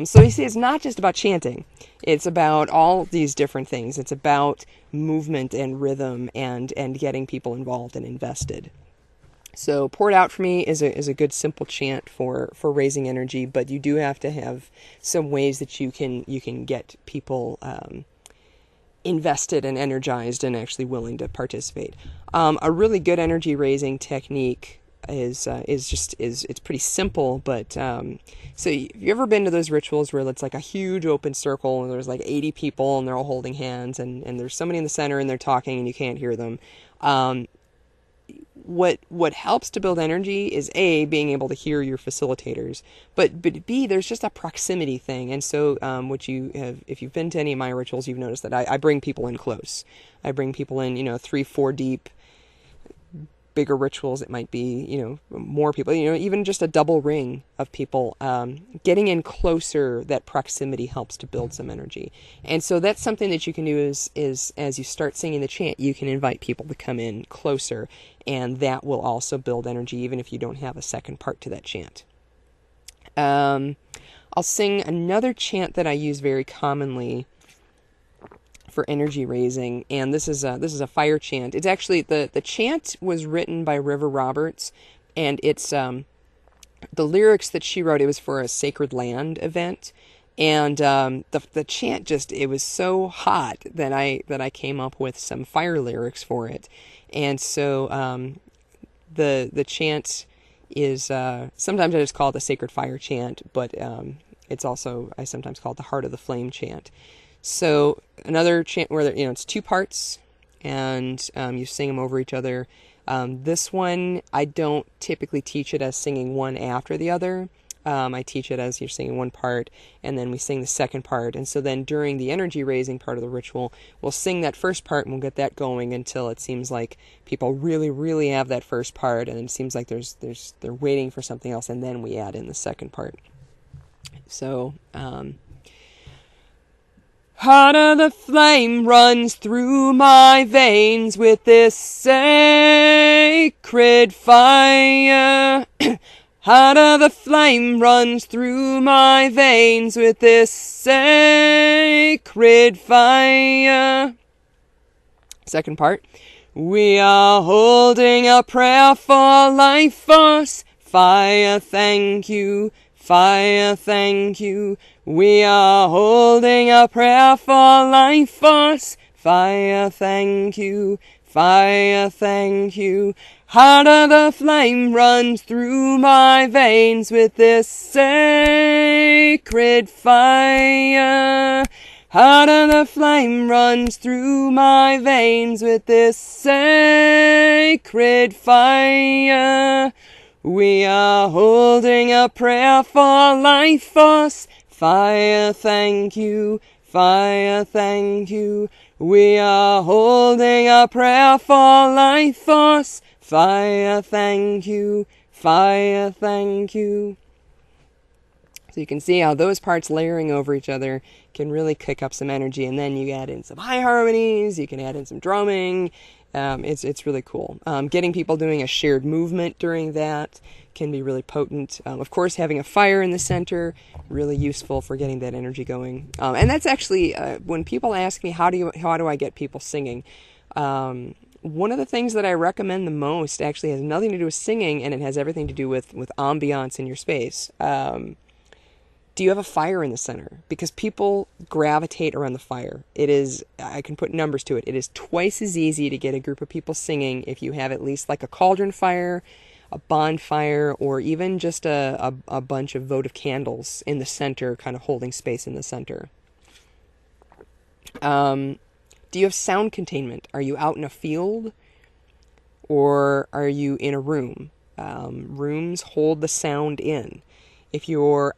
So you see, it's not just about chanting. It's about all these different things. It's about movement and rhythm and getting people involved and invested. So Pour It Out for Me is a good simple chant for raising energy, but you do have to have some ways that you can get people invested and energized and actually willing to participate. A really good energy raising technique is it's pretty simple, but so have you ever been to those rituals where it's like a huge open circle and there's like 80 people and they're all holding hands and there's somebody in the center and they're talking and you can't hear them? What helps to build energy is A, being able to hear your facilitators, but B, there's just a proximity thing. And so what you have, if you've been to any of my rituals, you've noticed that I bring people in close. I bring people in 3-4 deep, bigger rituals, it might be, more people, even just a double ring of people, getting in closer. That proximity helps to build some energy. And so that's something that you can do is as you start singing the chant, you can invite people to come in closer, and that will also build energy, even if you don't have a second part to that chant. I'll sing another chant that I use very commonly for energy raising, and this is a fire chant. It's actually the chant was written by River Roberts, and it's the lyrics that she wrote. It was for a Sacred Land event, and the chant it was so hot that I came up with some fire lyrics for it, and so the chant is sometimes I just call it the Sacred Fire chant, but it's also I sometimes call it the Heart of the Flame chant. So another chant where it's two parts, and you sing them over each other. This one I don't typically teach it as singing one after the other. I teach it as you're singing one part, and then we sing the second part. And so then during the energy raising part of the ritual, we'll sing that first part, and we'll get that going until it seems like people really, really have that first part, and it seems like they're waiting for something else, and then we add in the second part. So, heart of the flame runs through my veins with this sacred fire. Heart of the flame runs through my veins with this sacred fire. Second part. We are holding a prayer for life force. Fire, thank you. Fire, thank you. We are holding a prayer for life force. Fire, thank you. Fire, thank you. Heart of the flame runs through my veins with this sacred fire. Heart of the flame runs through my veins with this sacred fire. We are holding a prayer for life force. Fire, thank you. Fire, thank you. We are holding a prayer for life force. Fire, thank you. Fire, thank you. So you can see how those parts layering over each other can really kick up some energy, and then you add in some high harmonies, you can add in some drumming. It's really cool. Getting people doing a shared movement during that can be really potent. Of course, having a fire in the center, really useful for getting that energy going. And that's actually, when people ask me, how do I get people singing? One of the things that I recommend the most actually has nothing to do with singing, and it has everything to do with ambiance in your space. Do you have a fire in the center? Because people gravitate around the fire. I can put numbers to it. It is twice as easy to get a group of people singing if you have at least like a cauldron fire, a bonfire, or even just a bunch of votive candles in the center, kind of holding space in the center. Do you have sound containment? Are you out in a field, or are you in a room? Rooms hold the sound in. If you're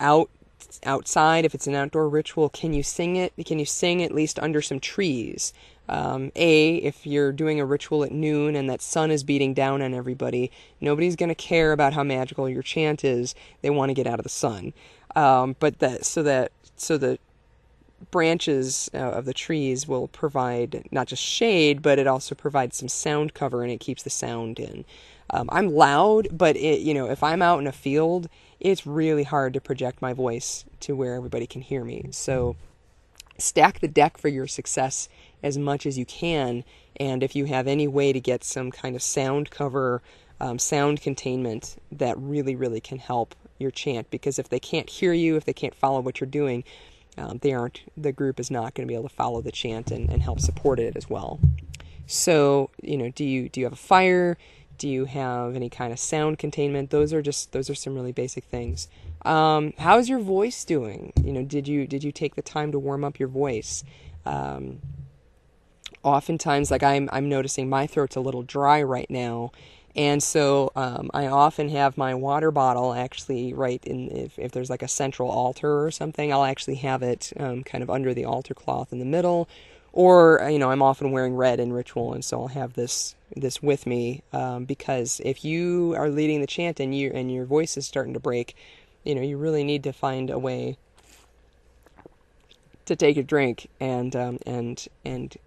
outside, if it's an outdoor ritual, can you sing it? Can you sing at least under some trees? If you're doing a ritual at noon and that sun is beating down on everybody, nobody's going to care about how magical your chant is. They want to get out of the sun. So the branches of the trees will provide not just shade, but it also provides some sound cover, and it keeps the sound in. I'm loud, but if I'm out in a field, it's really hard to project my voice to where everybody can hear me. So stack the deck for your success as much as you can, and if you have any way to get some kind of sound cover, sound containment, that really, really can help your chant, because if they can't hear you, if they can't follow what you're doing, the group is not going to be able to follow the chant and help support it as well. So, do you have a fire? Do you have any kind of sound containment? Those are some really basic things. How's your voice doing? Did you take the time to warm up your voice? Oftentimes, like I'm noticing my throat's a little dry right now, and so I often have my water bottle actually right in, if there's like a central altar or something, I'll actually have it kind of under the altar cloth in the middle, Or, I'm often wearing red in ritual, and so I'll have this with me, because if you are leading the chant and your voice is starting to break, you really need to find a way to take a drink and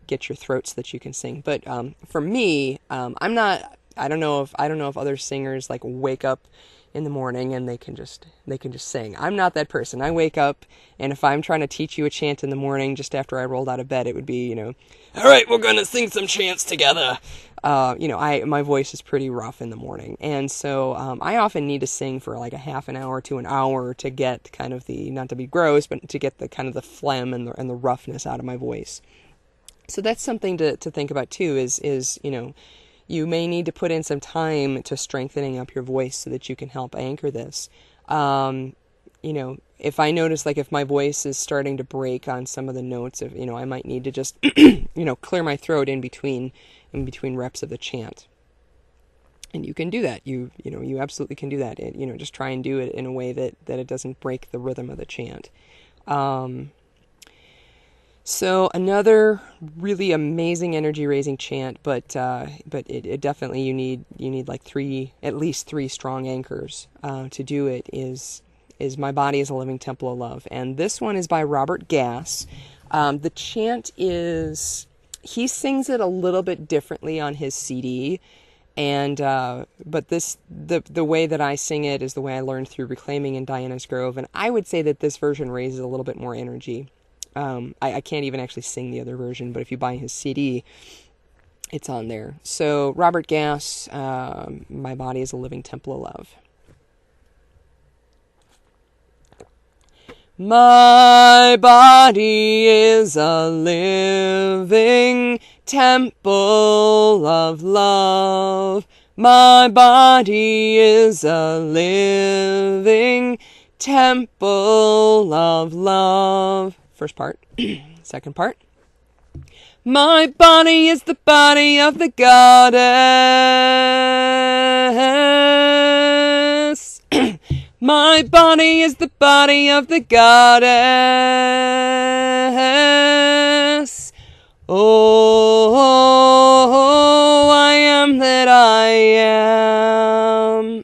get your throat so that you can sing. But for me, I'm not. I don't know if other singers like wake up in the morning and they can just sing. I'm not that person. I wake up, and if I'm trying to teach you a chant in the morning, just after I rolled out of bed, it would be, all right, we're gonna sing some chants together. My voice is pretty rough in the morning, and so I often need to sing for like a half an hour to an hour to get kind of the, not to be gross, but to get the kind of the phlegm and the roughness out of my voice. So that's something to think about too. Is you may need to put in some time to strengthening up your voice so that you can help anchor this. If I notice, like, if my voice is starting to break on some of the notes, I might need to just, clear my throat in between reps of the chant. And you can do that. You absolutely can do that. Just try and do it in a way that it doesn't break the rhythm of the chant. So another really amazing energy raising chant, but it definitely you need like at least three strong anchors to do it, is My Body is a Living Temple of Love. And this one is by Robert Gass. The chant he sings it a little bit differently on his CD, and but the way that I sing it is the way I learned through Reclaiming in Diana's Grove, and I would say that this version raises a little bit more energy. I can't even actually sing the other version, but if you buy his CD, it's on there. So Robert Gass, My Body is a Living Temple of Love. My body is a living temple of love. My body is a living temple of love. First part. Second part. My body is the body of the goddess. My body is the body of the goddess. Oh, I am that I am.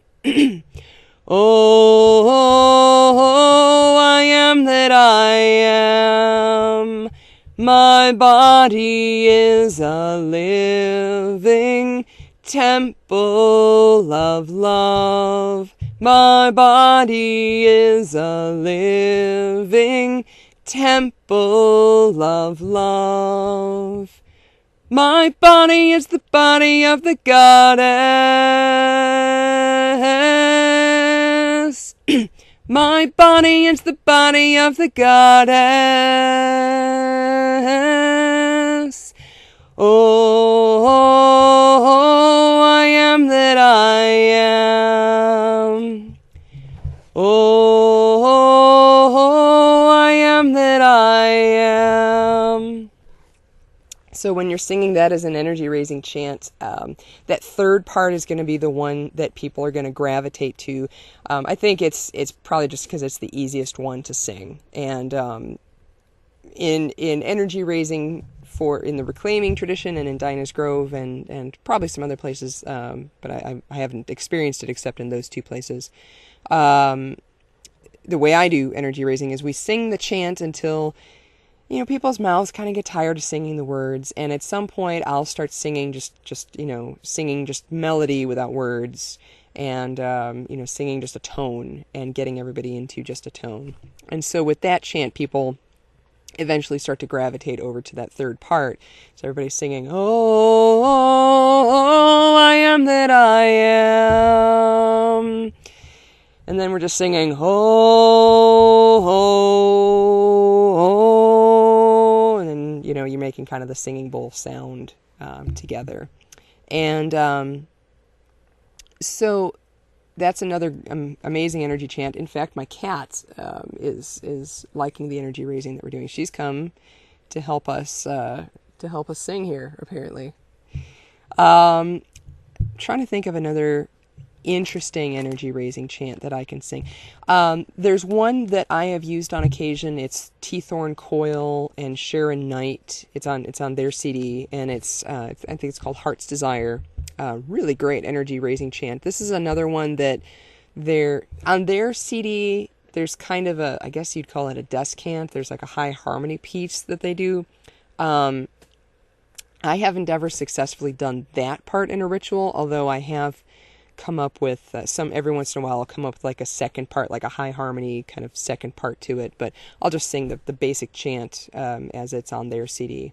Oh, I am that I am. My body is a living temple of love. My body is a living temple of love. My body is the body of the goddess. My body is the body of the goddess. Oh, I am that I am. Oh, I am that I am. So when you're singing that as an energy raising chant, that third part is going to be the one that people are going to gravitate to. I think it's probably just because it's the easiest one to sing. And in energy raising in the Reclaiming tradition and in Dinah's Grove and probably some other places, but I haven't experienced it except in those two places. The way I do energy raising is we sing the chant until people's mouths kind of get tired of singing the words, and at some point I'll start singing singing just melody without words, and singing just a tone and getting everybody into just a tone. And so with that chant, people eventually start to gravitate over to that third part. So everybody's singing, oh, I am that I am. And then we're just singing, oh, oh, and then, you're making kind of the singing bowl sound together. And so that's another amazing energy chant. In fact, my cat is liking the energy raising that we're doing. She's come to help us sing here, apparently. Trying to think of another interesting energy raising chant that I can sing. There's one that I have used on occasion. It's Teethorn Coil and Sharon Knight. It's on their CD, and I think it's called Heart's Desire. Really great energy raising chant. This is another one that on their CD. There's kind of I guess you'd call it a descant. There's like a high harmony piece that they do. I haven't ever successfully done that part in a ritual, although I have come up with every once in a while I'll come up with like a second part, like a high harmony kind of second part to it, but I'll just sing the basic chant as it's on their CD.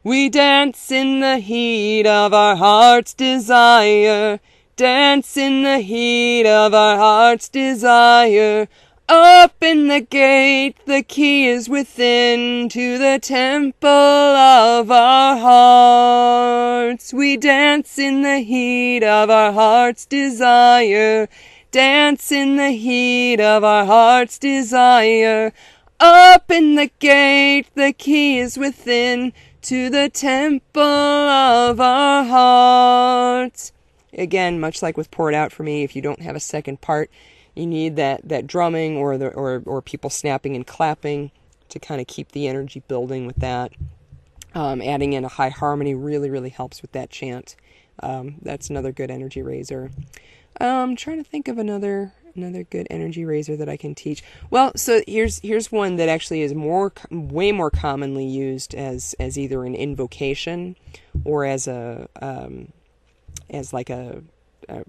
We dance in the heat of our heart's desire, dance in the heat of our heart's desire. Open the gate, the key is within, to the temple of our hearts. We dance in the heat of our heart's desire, dance in the heat of our heart's desire. Open the gate, the key is within, to the temple of our hearts. Again, much like with Pour It Out for Me, if you don't have a second part, you need that drumming or people snapping and clapping to kind of keep the energy building with that. Adding in a high harmony really, really helps with that chant. That's another good energy raiser. I'm trying to think of another good energy raiser that I can teach. Well, so here's one that actually is way more commonly used as either an invocation or as like a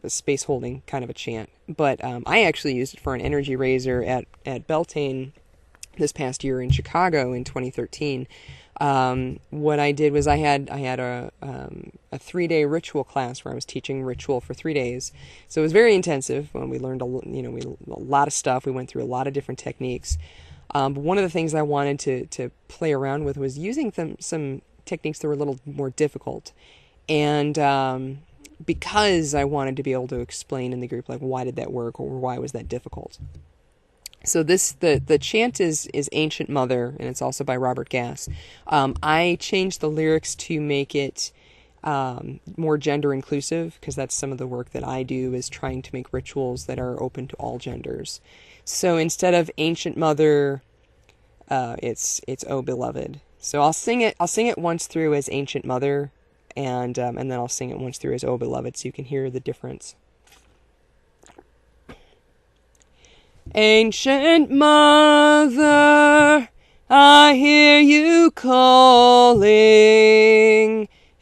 space holding kind of a chant. But I actually used it for an energy raiser at Beltane this past year in Chicago in 2013. What I did was I had a 3-day ritual class where I was teaching ritual for 3 days. So it was very intensive. We learned a lot of stuff. We went through a lot of different techniques. But one of the things I wanted to play around with was using some techniques that were a little more difficult. And because I wanted to be able to explain in the group, like, why did that work or why was that difficult. So the chant is Ancient Mother, and it's also by Robert Gass. I changed the lyrics to make it more gender inclusive, because that's some of the work that I do, is trying to make rituals that are open to all genders. So instead of Ancient Mother, it's Oh Beloved. So I'll sing it once through as Ancient Mother, and then I'll sing it once through as Oh Beloved, so you can hear the difference. Ancient Mother, I hear you calling.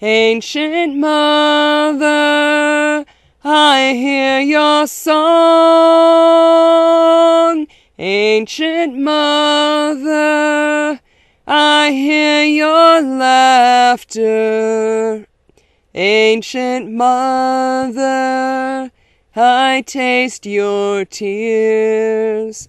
Ancient Mother, I hear your song. Ancient Mother, I hear your laughter. Ancient Mother, I taste your tears.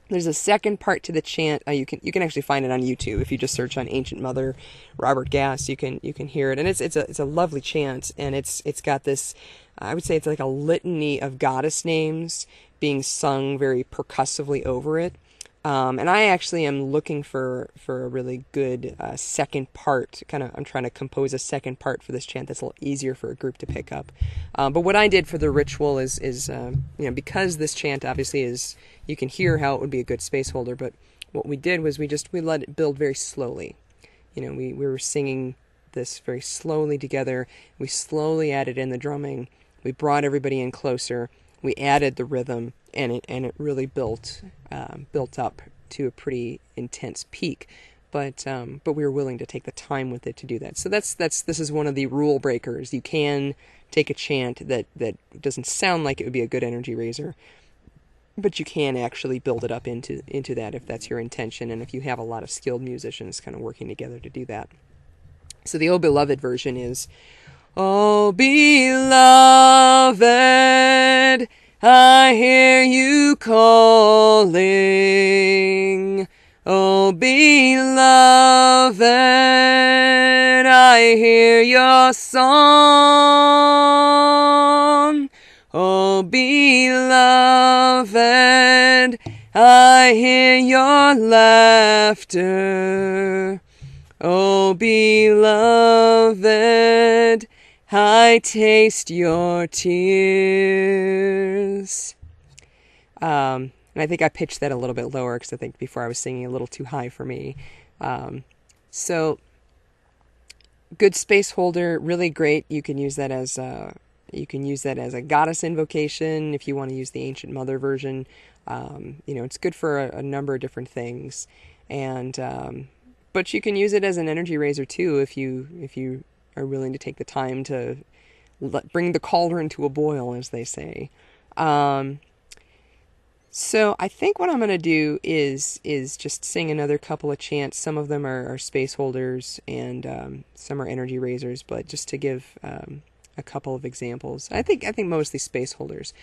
There's a second part to the chant. You can actually find it on YouTube if you just search on Ancient Mother, Robert Gass. You can hear it, and it's a lovely chant, and it's got this. I would say it's like a litany of goddess names being sung very percussively over it. And I actually am looking for a really good second part. I'm trying to compose a second part for this chant that's a little easier for a group to pick up. But what I did for the ritual is because this chant obviously is, you can hear how it would be a good space holder. But what we did was we let it build very slowly. We were singing this very slowly together. We slowly added in the drumming. We brought everybody in closer. We added the rhythm, and it really built up to a pretty intense peak. But we were willing to take the time with it to do that. So this is one of the rule breakers. You can take a chant that doesn't sound like it would be a good energy raiser, but you can actually build it up into that if that's your intention, and if you have a lot of skilled musicians kind of working together to do that. So the Oh Beloved version is, Oh beloved, I hear you calling. Oh beloved, I hear your song. Oh beloved, I hear your laughter. Oh beloved, I taste your tears. And I think I pitched that a little bit lower because I think before I was singing a little too high for me. So good space holder, really great. You can use that as a goddess invocation if you want to use the Ancient Mother version. It's good for a number of different things, and but you can use it as an energy raiser too if you are willing to take the time to bring the cauldron to a boil, as they say. So I think what I'm going to do is just sing another couple of chants. Some of them are space holders and some are energy raisers, but just to give a couple of examples. I think mostly space holders.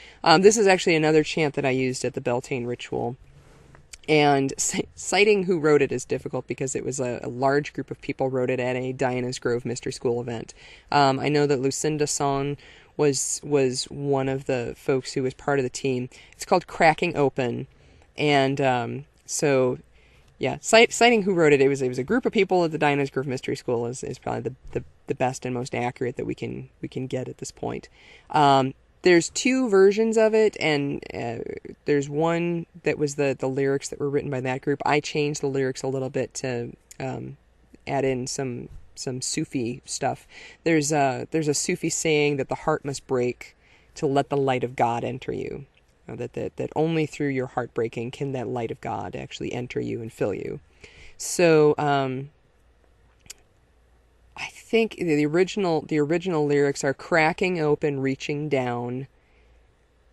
This is actually another chant that I used at the Beltane ritual. And citing who wrote it is difficult because it was a large group of people wrote it at a Diana's Grove Mystery School event. I know that Lucinda Son was one of the folks who was part of the team. It's called Cracking Open, and citing who wrote it. It was a group of people at the Diana's Grove Mystery School is probably the best and most accurate that we can get at this point. There's two versions of it, and there's one that was the lyrics that were written by that group. I changed the lyrics a little bit to add in some Sufi stuff. There's a Sufi saying that the heart must break to let the light of God enter you. That only through your heart breaking can that light of God actually enter you and fill you. So I think the original lyrics are cracking open, reaching down,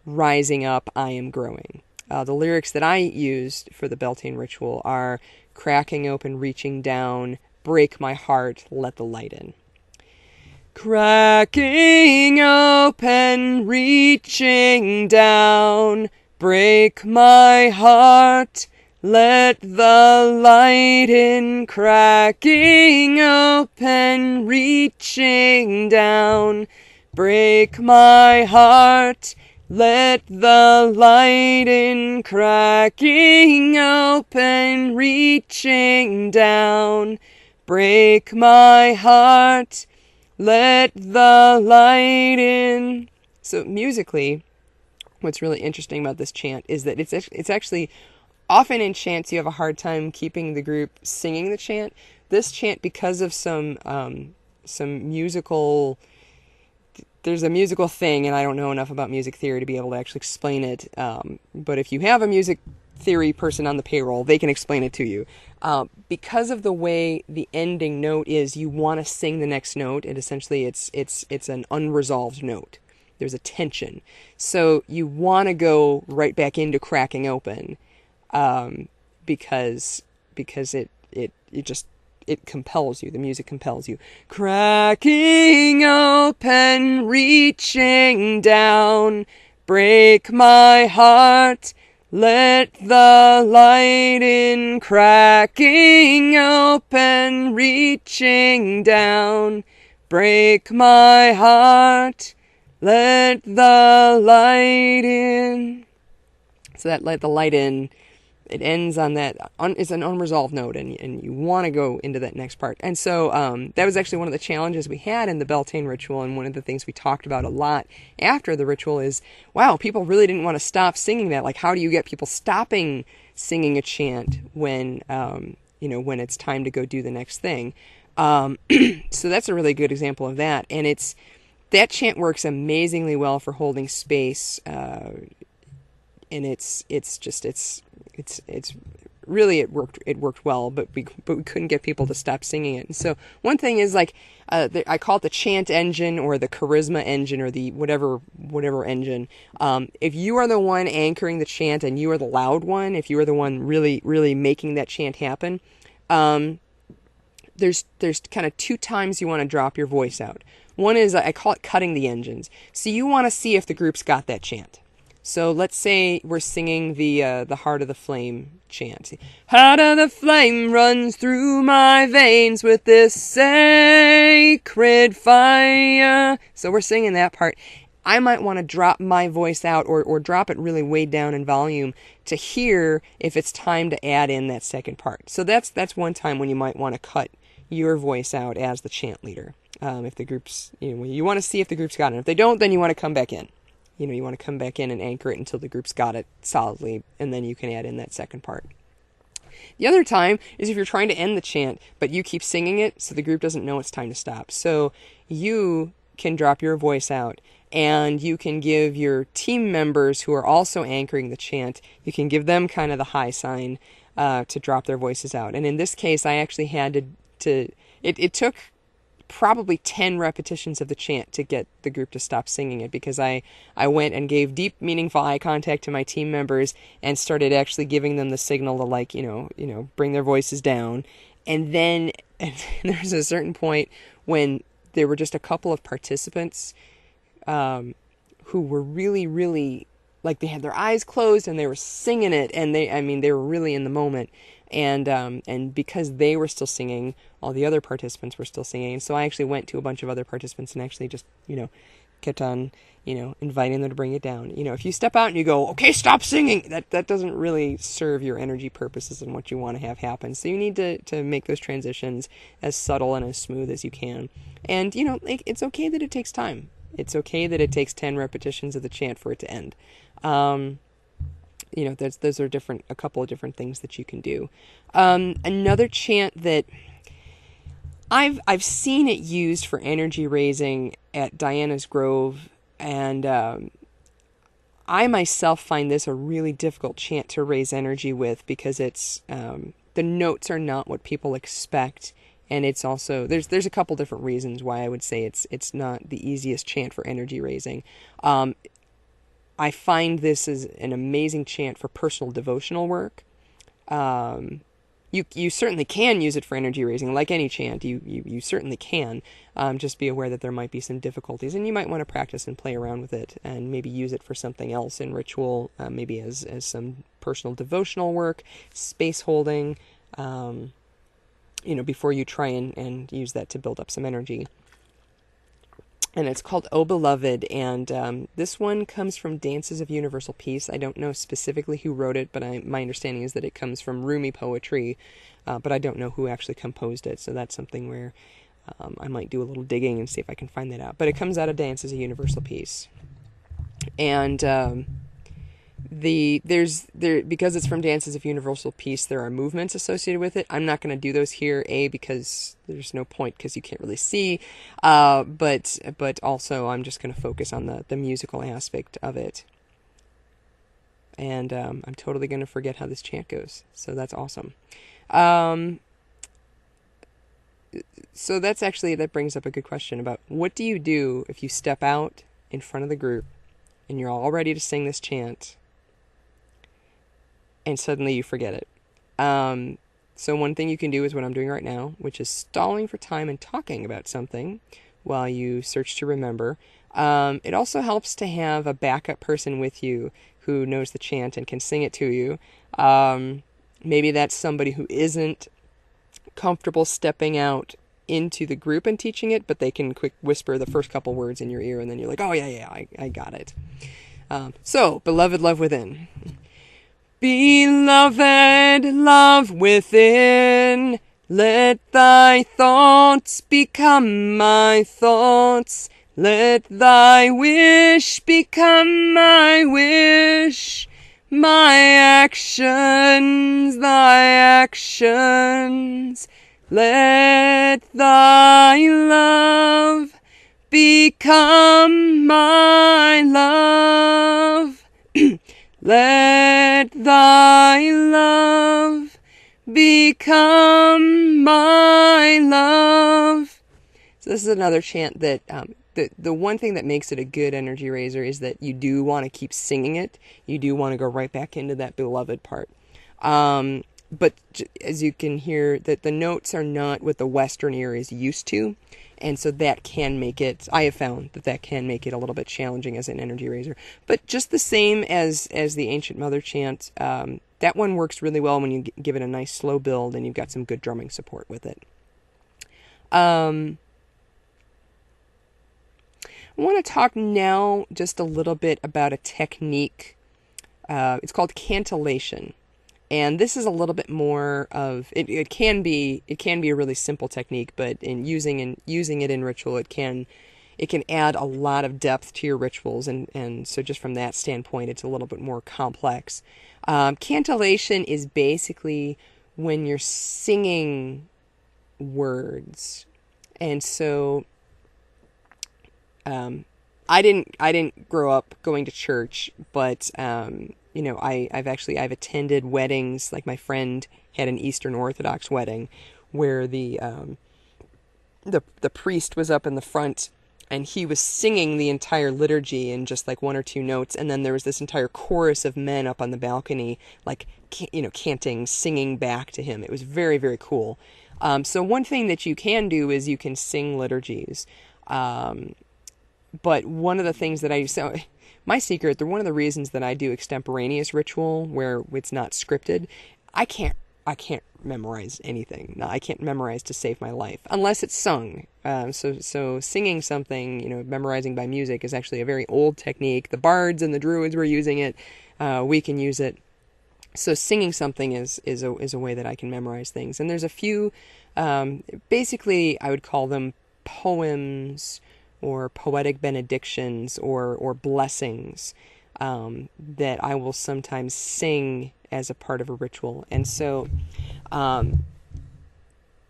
rising up, I am growing. The lyrics that I used for the Beltane ritual are cracking open, reaching down, break my heart, let the light in. Cracking open, reaching down, break my heart, let the light in. Cracking open, reaching down, break my heart, let the light in. Cracking open, reaching down, break my heart, let the light in. So musically, what's really interesting about this chant is that it's actually often in chants you have a hard time keeping the group singing the chant. This chant, because of some musical, there's a musical thing, and I don't know enough about music theory to be able to actually explain it. But if you have a music theory person on the payroll, they can explain it to you. Because of the way the ending note is, you want to sing the next note, and essentially it's an unresolved note. There's a tension, so you want to go right back into cracking open, because it compels you. The music compels you. Cracking open, reaching down, break my heart, let the light in. Cracking open, reaching down, break my heart, let the light in. So that let the light in, it ends on that, it's an unresolved note, and you want to go into that next part. And so that was actually one of the challenges we had in the Beltane ritual, and one of the things we talked about a lot after the ritual is, wow, people really didn't want to stop singing that. Like, how do you get people stopping singing a chant when when it's time to go do the next thing? So that's a really good example of that, and that chant works amazingly well for holding space, and it's really, it worked well, but we couldn't get people to stop singing it. And so one thing is, like, I call it the Chant Engine or the Charisma Engine or the whatever engine. If you are the one anchoring the chant and you are the loud one, if you are the one really, really making that chant happen, there's kind of two times you want to drop your voice out. One is, I call it cutting the engines. So you want to see if the group's got that chant. So let's say we're singing the Heart of the Flame chant. Heart of the flame runs through my veins with this sacred fire. So we're singing that part. I might want to drop my voice out or drop it really way down in volume to hear if it's time to add in that second part. So that's one time when you might want to cut your voice out as the chant leader. If the group's, you want to see if the group's got it. If they don't, then you want to come back in. You want to come back in and anchor it until the group's got it solidly, and then you can add in that second part. The other time is if you're trying to end the chant, but you keep singing it, so the group doesn't know it's time to stop. So you can drop your voice out, and you can give your team members who are also anchoring the chant, you can give them kind of the high sign to drop their voices out. And in this case, I actually had it took probably 10 repetitions of the chant to get the group to stop singing it, because I went and gave deep, meaningful eye contact to my team members and started actually giving them the signal to bring their voices down. And then there's a certain point when there were just a couple of participants who were really, really, like, they had their eyes closed and they were singing it, and they were really in the moment. And because they were still singing, all the other participants were still singing. And so I actually went to a bunch of other participants and actually just, kept on, inviting them to bring it down. If you step out and you go, okay, stop singing, that doesn't really serve your energy purposes and what you want to have happen. So you need to make those transitions as subtle and as smooth as you can. And, it's okay that it takes time. It's okay that it takes 10 repetitions of the chant for it to end. Those are a couple of different things that you can do. Another chant that I've seen it used for energy raising at Diana's Grove, and I myself find this a really difficult chant to raise energy with, because it's the notes are not what people expect, and it's also there's a couple different reasons why I would say it's not the easiest chant for energy raising. I find this is an amazing chant for personal devotional work. You certainly can use it for energy raising, like any chant. You certainly can. Just be aware that there might be some difficulties, and you might want to practice and play around with it, and maybe use it for something else in ritual, maybe as some personal devotional work, space holding, before you try and use that to build up some energy. And it's called O Beloved, and this one comes from Dances of Universal Peace. I don't know specifically who wrote it, but my understanding is that it comes from Rumi poetry, but I don't know who actually composed it, so that's something where I might do a little digging and see if I can find that out. But it comes out of Dances of Universal Peace. And because it's from Dances of Universal Peace, there are movements associated with it. I'm not going to do those here, because there's no point, because you can't really see, but also I'm just going to focus on the musical aspect of it. And I'm totally going to forget how this chant goes, so that's awesome. So that brings up a good question about what do you do if you step out in front of the group and you're all ready to sing this chant, and suddenly you forget it. So one thing you can do is what I'm doing right now, which is stalling for time and talking about something while you search to remember. It also helps to have a backup person with you who knows the chant and can sing it to you. Maybe that's somebody who isn't comfortable stepping out into the group and teaching it, but they can quick whisper the first couple words in your ear, and then you're like, oh yeah, I got it. So, beloved love within. Beloved love within, let thy thoughts become my thoughts. Let thy wish become my wish. My actions, thy actions. Let thy love become my love. Let thy love become my love. So this is another chant that the one thing that makes it a good energy raiser is that you do want to keep singing it. You do want to go right back into that beloved part. But as you can hear, that the notes are not what the Western ear is used to. And so that can make it, I have found that can make it a little bit challenging as an energy raiser. But just the same as the Ancient Mother chant, that one works really well when you give it a nice slow build and you've got some good drumming support with it. I want to talk now just a little bit about a technique. It's called Cantillation. And this is a little bit more of it. It can be a really simple technique, but in using it in ritual, it can add a lot of depth to your rituals, and so just from that standpoint, it's a little bit more complex. Cantillation is basically when you're singing words, and so I didn't grow up going to church, but I've attended weddings. Like my friend had an Eastern Orthodox wedding where the priest was up in the front and he was singing the entire liturgy in just like one or two notes, and then there was this entire chorus of men up on the balcony, like canting, singing back to him. It was very, very cool. So one thing that you can do is you can sing liturgies. But one of the things that my secret, one of the reasons that I do extemporaneous ritual where it's not scripted, I can't memorize anything. No, I can't memorize to save my life unless it's sung. So singing something, memorizing by music is actually a very old technique. The bards and the druids were using it. We can use it. So singing something is a way that I can memorize things. And there's a few, basically I would call them poems or poetic benedictions or blessings that I will sometimes sing as a part of a ritual. And so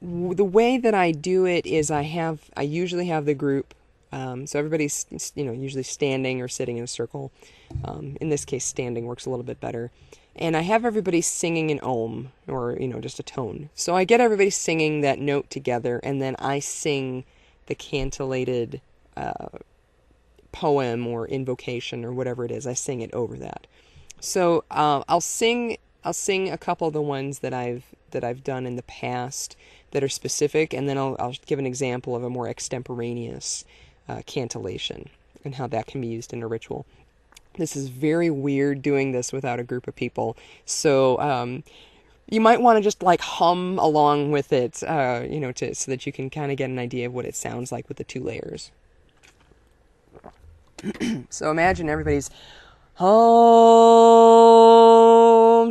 the way that I do it is I usually have the group, so everybody's usually standing or sitting in a circle. In this case, standing works a little bit better. And I have everybody singing an ohm, or just a tone. So I get everybody singing that note together, and then I sing the cantillated poem or invocation or whatever it is. I sing it over that. So I'll sing a couple of the ones that I've done in the past that are specific, and then I'll give an example of a more extemporaneous cantillation and how that can be used in a ritual. This is very weird doing this without a group of people, so you might want to just like hum along with it, so that you can kind of get an idea of what it sounds like with the two layers. So imagine everybody's home,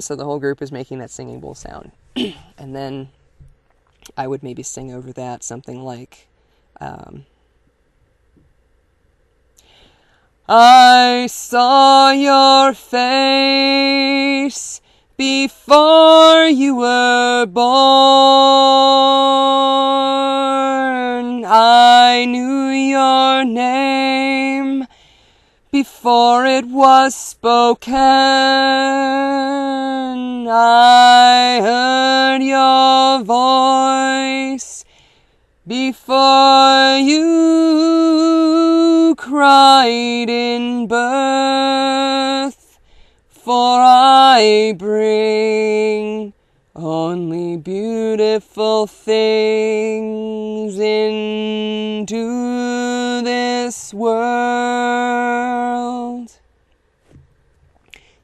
so the whole group is making that singing bowl sound. And then I would maybe sing over that something like, I saw your face before you were born. I knew your name before it was spoken. I heard your voice before you cried in birth. For I bring only beautiful things into this world.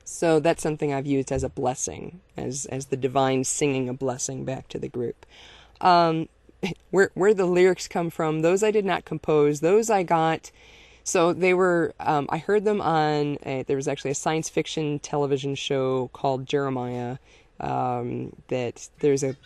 So that's something I've used as a blessing, as the divine singing a blessing back to the group. Where the lyrics come from, those I did not compose. Those I got. So they were, I heard them on, there was actually a science fiction television show called Jeremiah, that there's a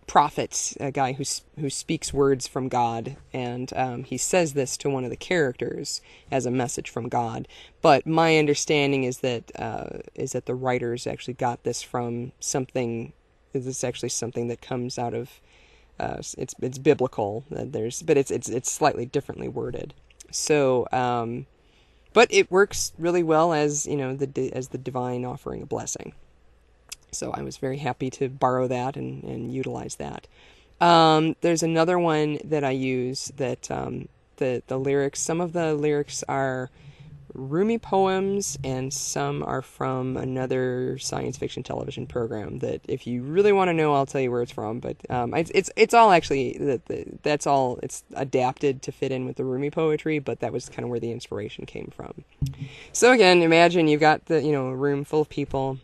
prophet, a guy who speaks words from God, and he says this to one of the characters as a message from God. But my understanding is that the writers actually got this from something. This is actually something that comes out of, it's biblical. But it's slightly differently worded. So, but it works really well as as the divine offering a blessing. So I was very happy to borrow that and utilize that. There's another one that I use that the lyrics. Some of the lyrics are Rumi poems, and some are from another science fiction television program that, if you really want to know, I'll tell you where it's from. But it's all actually that's all. It's adapted to fit in with the Rumi poetry, but that was kind of where the inspiration came from. So again, imagine you've got a room full of people,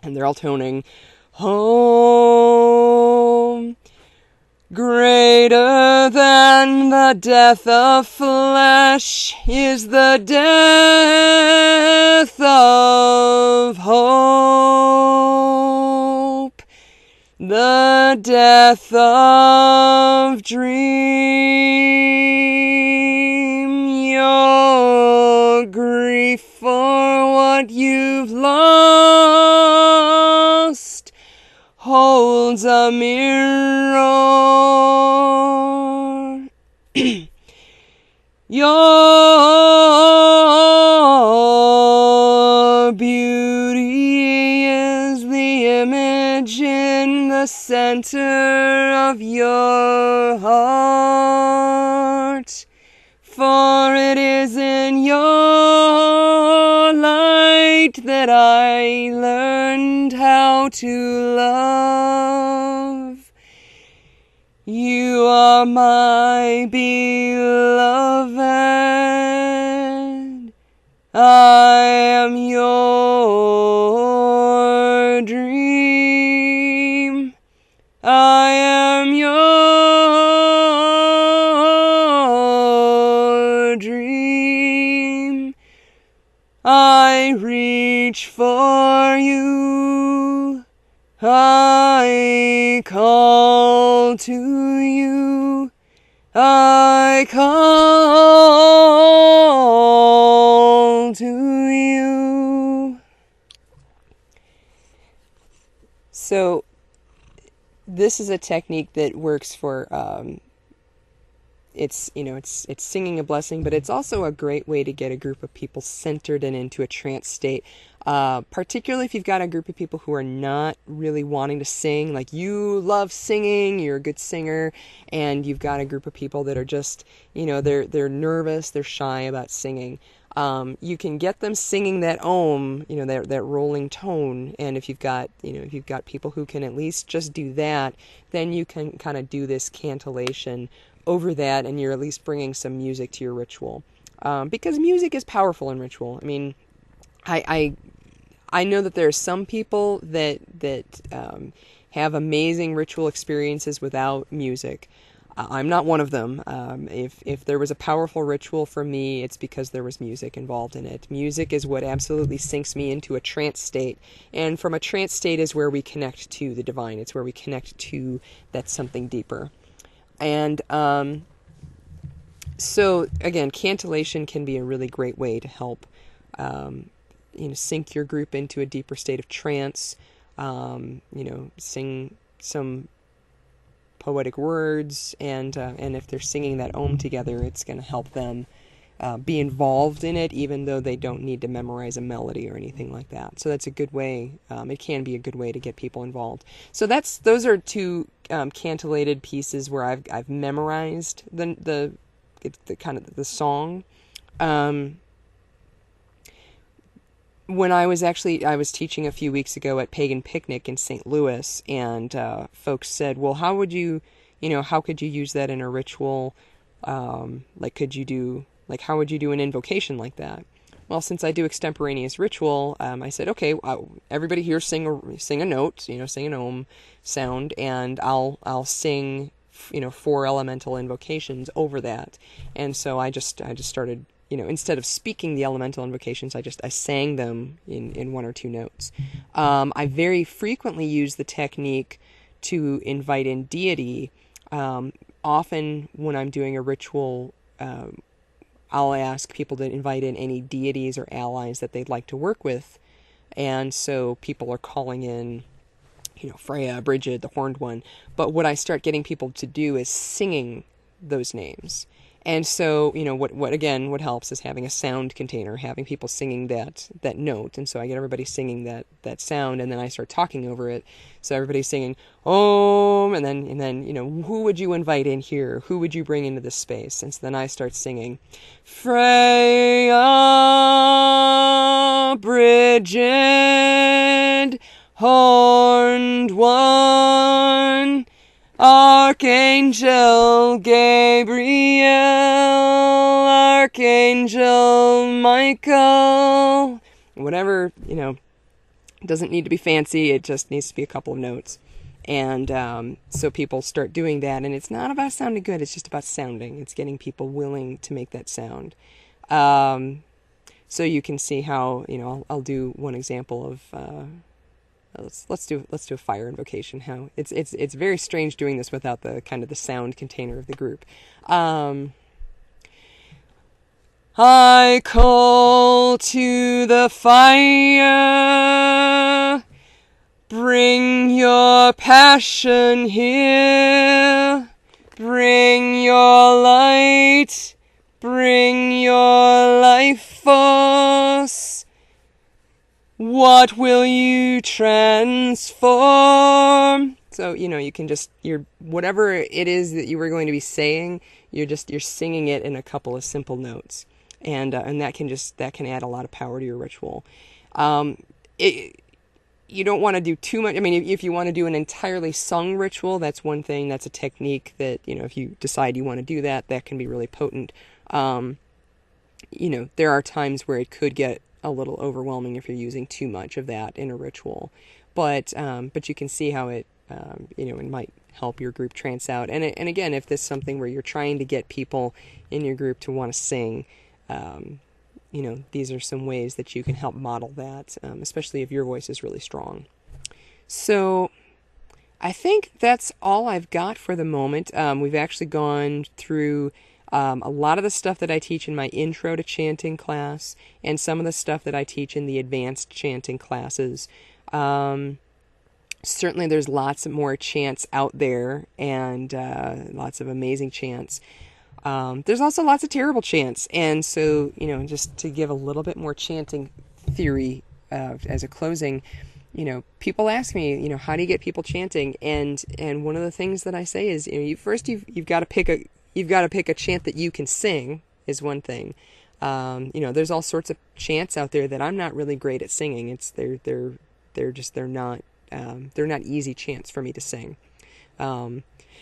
and they're all toning home. Greater than the death of flesh is the death of hope. the death of dream, your grief for what you've lost holds a mirror. Your beauty is the image in the center of your heart, for it is in your light that I learned how to love. You are my beloved. I am your dream. I am your dream. I reach for you. I call to you. I call to you. So this is a technique that works for it's singing a blessing, but it's also a great way to get a group of people centered and into a trance state. Particularly if you've got a group of people who are not really wanting to sing, like you love singing, you're a good singer, and you've got a group of people that are just, they're nervous, they're shy about singing. You can get them singing that om, that rolling tone, and if you've got people who can at least just do that, then you can kind of do this cantillation over that, and you're at least bringing some music to your ritual. Because music is powerful in ritual. I mean, I know that there are some people that have amazing ritual experiences without music. I'm not one of them. If there was a powerful ritual for me, it's because there was music involved in it. Music is what absolutely sinks me into a trance state. And from a trance state is where we connect to the divine. It's where we connect to that something deeper. And so, again, cantillation can be a really great way to help sink your group into a deeper state of trance, sing some poetic words, and if they're singing that om together, it's going to help them be involved in it, even though they don't need to memorize a melody or anything like that. So that's a good way. It can be a good way to get people involved. So those are two cantillated pieces where I've memorized the kind of the song. When I was teaching a few weeks ago at Pagan Picnic in St. Louis, and folks said, well, how could you use that in a ritual? How would you do an invocation like that? Well, since I do extemporaneous ritual, I said, okay, everybody here sing a note, sing an om sound, and I'll sing, 4 elemental invocations over that. And so I just started, instead of speaking the elemental invocations, I sang them in 1 or 2 notes. I very frequently use the technique to invite in deity. Often when I'm doing a ritual, I'll ask people to invite in any deities or allies that they'd like to work with. And so people are calling in, Freya, Bridget, the Horned One. But what I start getting people to do is singing those names. And so, what helps is having a sound container, having people singing that note. And so I get everybody singing that sound, and then I start talking over it. So everybody's singing Om, and then who would you invite in here? Who would you bring into this space? And so then I start singing Freya, Bridget, Horned One, Archangel Gabriel, Archangel Michael, whatever, it doesn't need to be fancy, it just needs to be a couple of notes. And so people start doing that, and it's not about sounding good, it's just about sounding. It's getting people willing to make that sound. So you can see how, I'll do one example of let's do a fire invocation. How it's very strange doing this without the kind of the sound container of the group. I call to the fire, bring your passion here, bring your light, bring your life force. What will you transform? So, you can just, whatever it is that you were going to be saying, you're singing it in a couple of simple notes. And that can add a lot of power to your ritual. You don't want to do too much. I mean, if you want to do an entirely sung ritual, that's one thing. That's a technique that, if you decide you want to do that, that can be really potent. There are times where it could get a little overwhelming if you're using too much of that in a ritual. But you can see how it, it might help your group trance out. And again, if this is something where you're trying to get people in your group to want to sing, these are some ways that you can help model that, especially if your voice is really strong. So I think that's all I've got for the moment. We've actually gone through a lot of the stuff that I teach in my intro to chanting class and some of the stuff that I teach in the advanced chanting classes. Certainly there's lots more chants out there and lots of amazing chants. There's also lots of terrible chants. And so, just to give a little bit more chanting theory as a closing, people ask me, how do you get people chanting? And one of the things that I say is, you've got to pick a chant that you can sing is one thing. There's all sorts of chants out there that I'm not really great at singing. They're not easy chants for me to sing.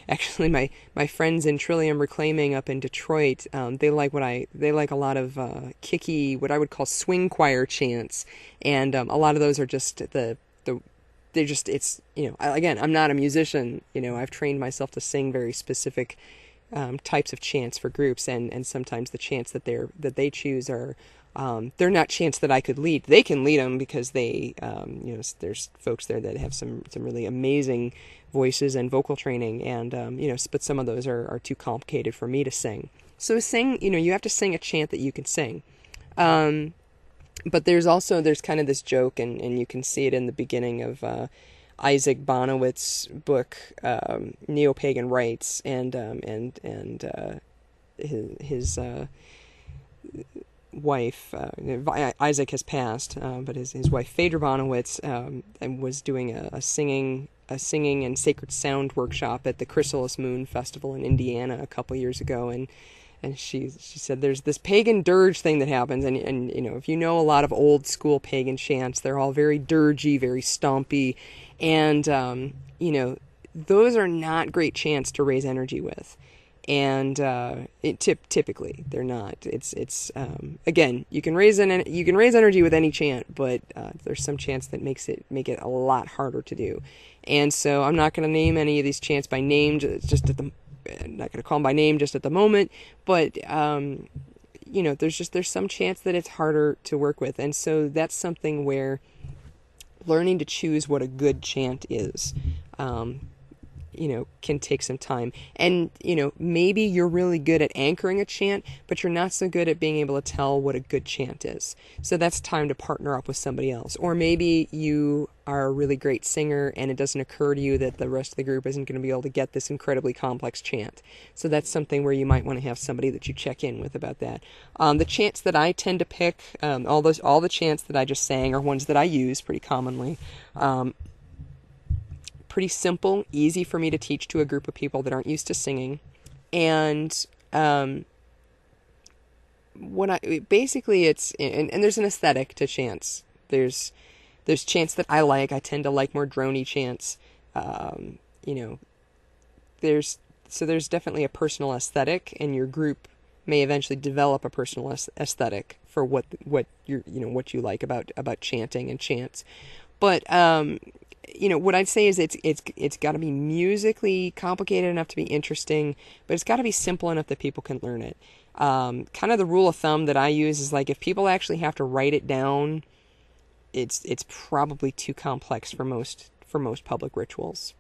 Actually, my friends in Trillium Reclaiming up in Detroit, they like a lot of kicky, what I would call swing choir chants, and a lot of those are just again, I'm not a musician. I've trained myself to sing very specific types of chants for groups, and sometimes the chants that they choose are they're not chants that I could lead. They can lead them because they there's folks there that have some really amazing voices and vocal training, and but some of those are too complicated for me to sing. So sing, you have to sing a chant that you can sing. But there's kind of this joke, and you can see it in the beginning of Isaac Bonowitz's book, Neo-Pagan Rites, and his wife, Isaac has passed, but his wife Phaedra Bonowitz was doing a singing and sacred sound workshop at the Chrysalis Moon Festival in Indiana a couple years ago, and she said there's this pagan dirge thing that happens, and if you know a lot of old school pagan chants, they're all very dirgy, very stompy, and those are not great chants to raise energy with. And typically they're not. It's again, you can raise energy with any chant, but there's some chants that make it a lot harder to do. And so I'm not going to name any of these chants by name. I'm not going to call them by name just at the moment. But there's some chants that it's harder to work with, and so that's something where learning to choose what a good chant is. Can take some time. And, maybe you're really good at anchoring a chant, but you're not so good at being able to tell what a good chant is. So that's time to partner up with somebody else. Or maybe you are a really great singer and it doesn't occur to you that the rest of the group isn't going to be able to get this incredibly complex chant. So that's something where you might want to have somebody that you check in with about that. The chants that I tend to pick, all the chants that I just sang are ones that I use pretty commonly. Pretty simple, easy for me to teach to a group of people that aren't used to singing. And it's there's an aesthetic to chants. There's chants that I like. I tend to like more droney chants. There's definitely a personal aesthetic, and your group may eventually develop a personal aesthetic for what you like about chanting and chants. But what I'd say is it's got to be musically complicated enough to be interesting, but it's got to be simple enough that people can learn it. Kind of the rule of thumb that I use is, like, if people actually have to write it down, it's probably too complex for most public rituals.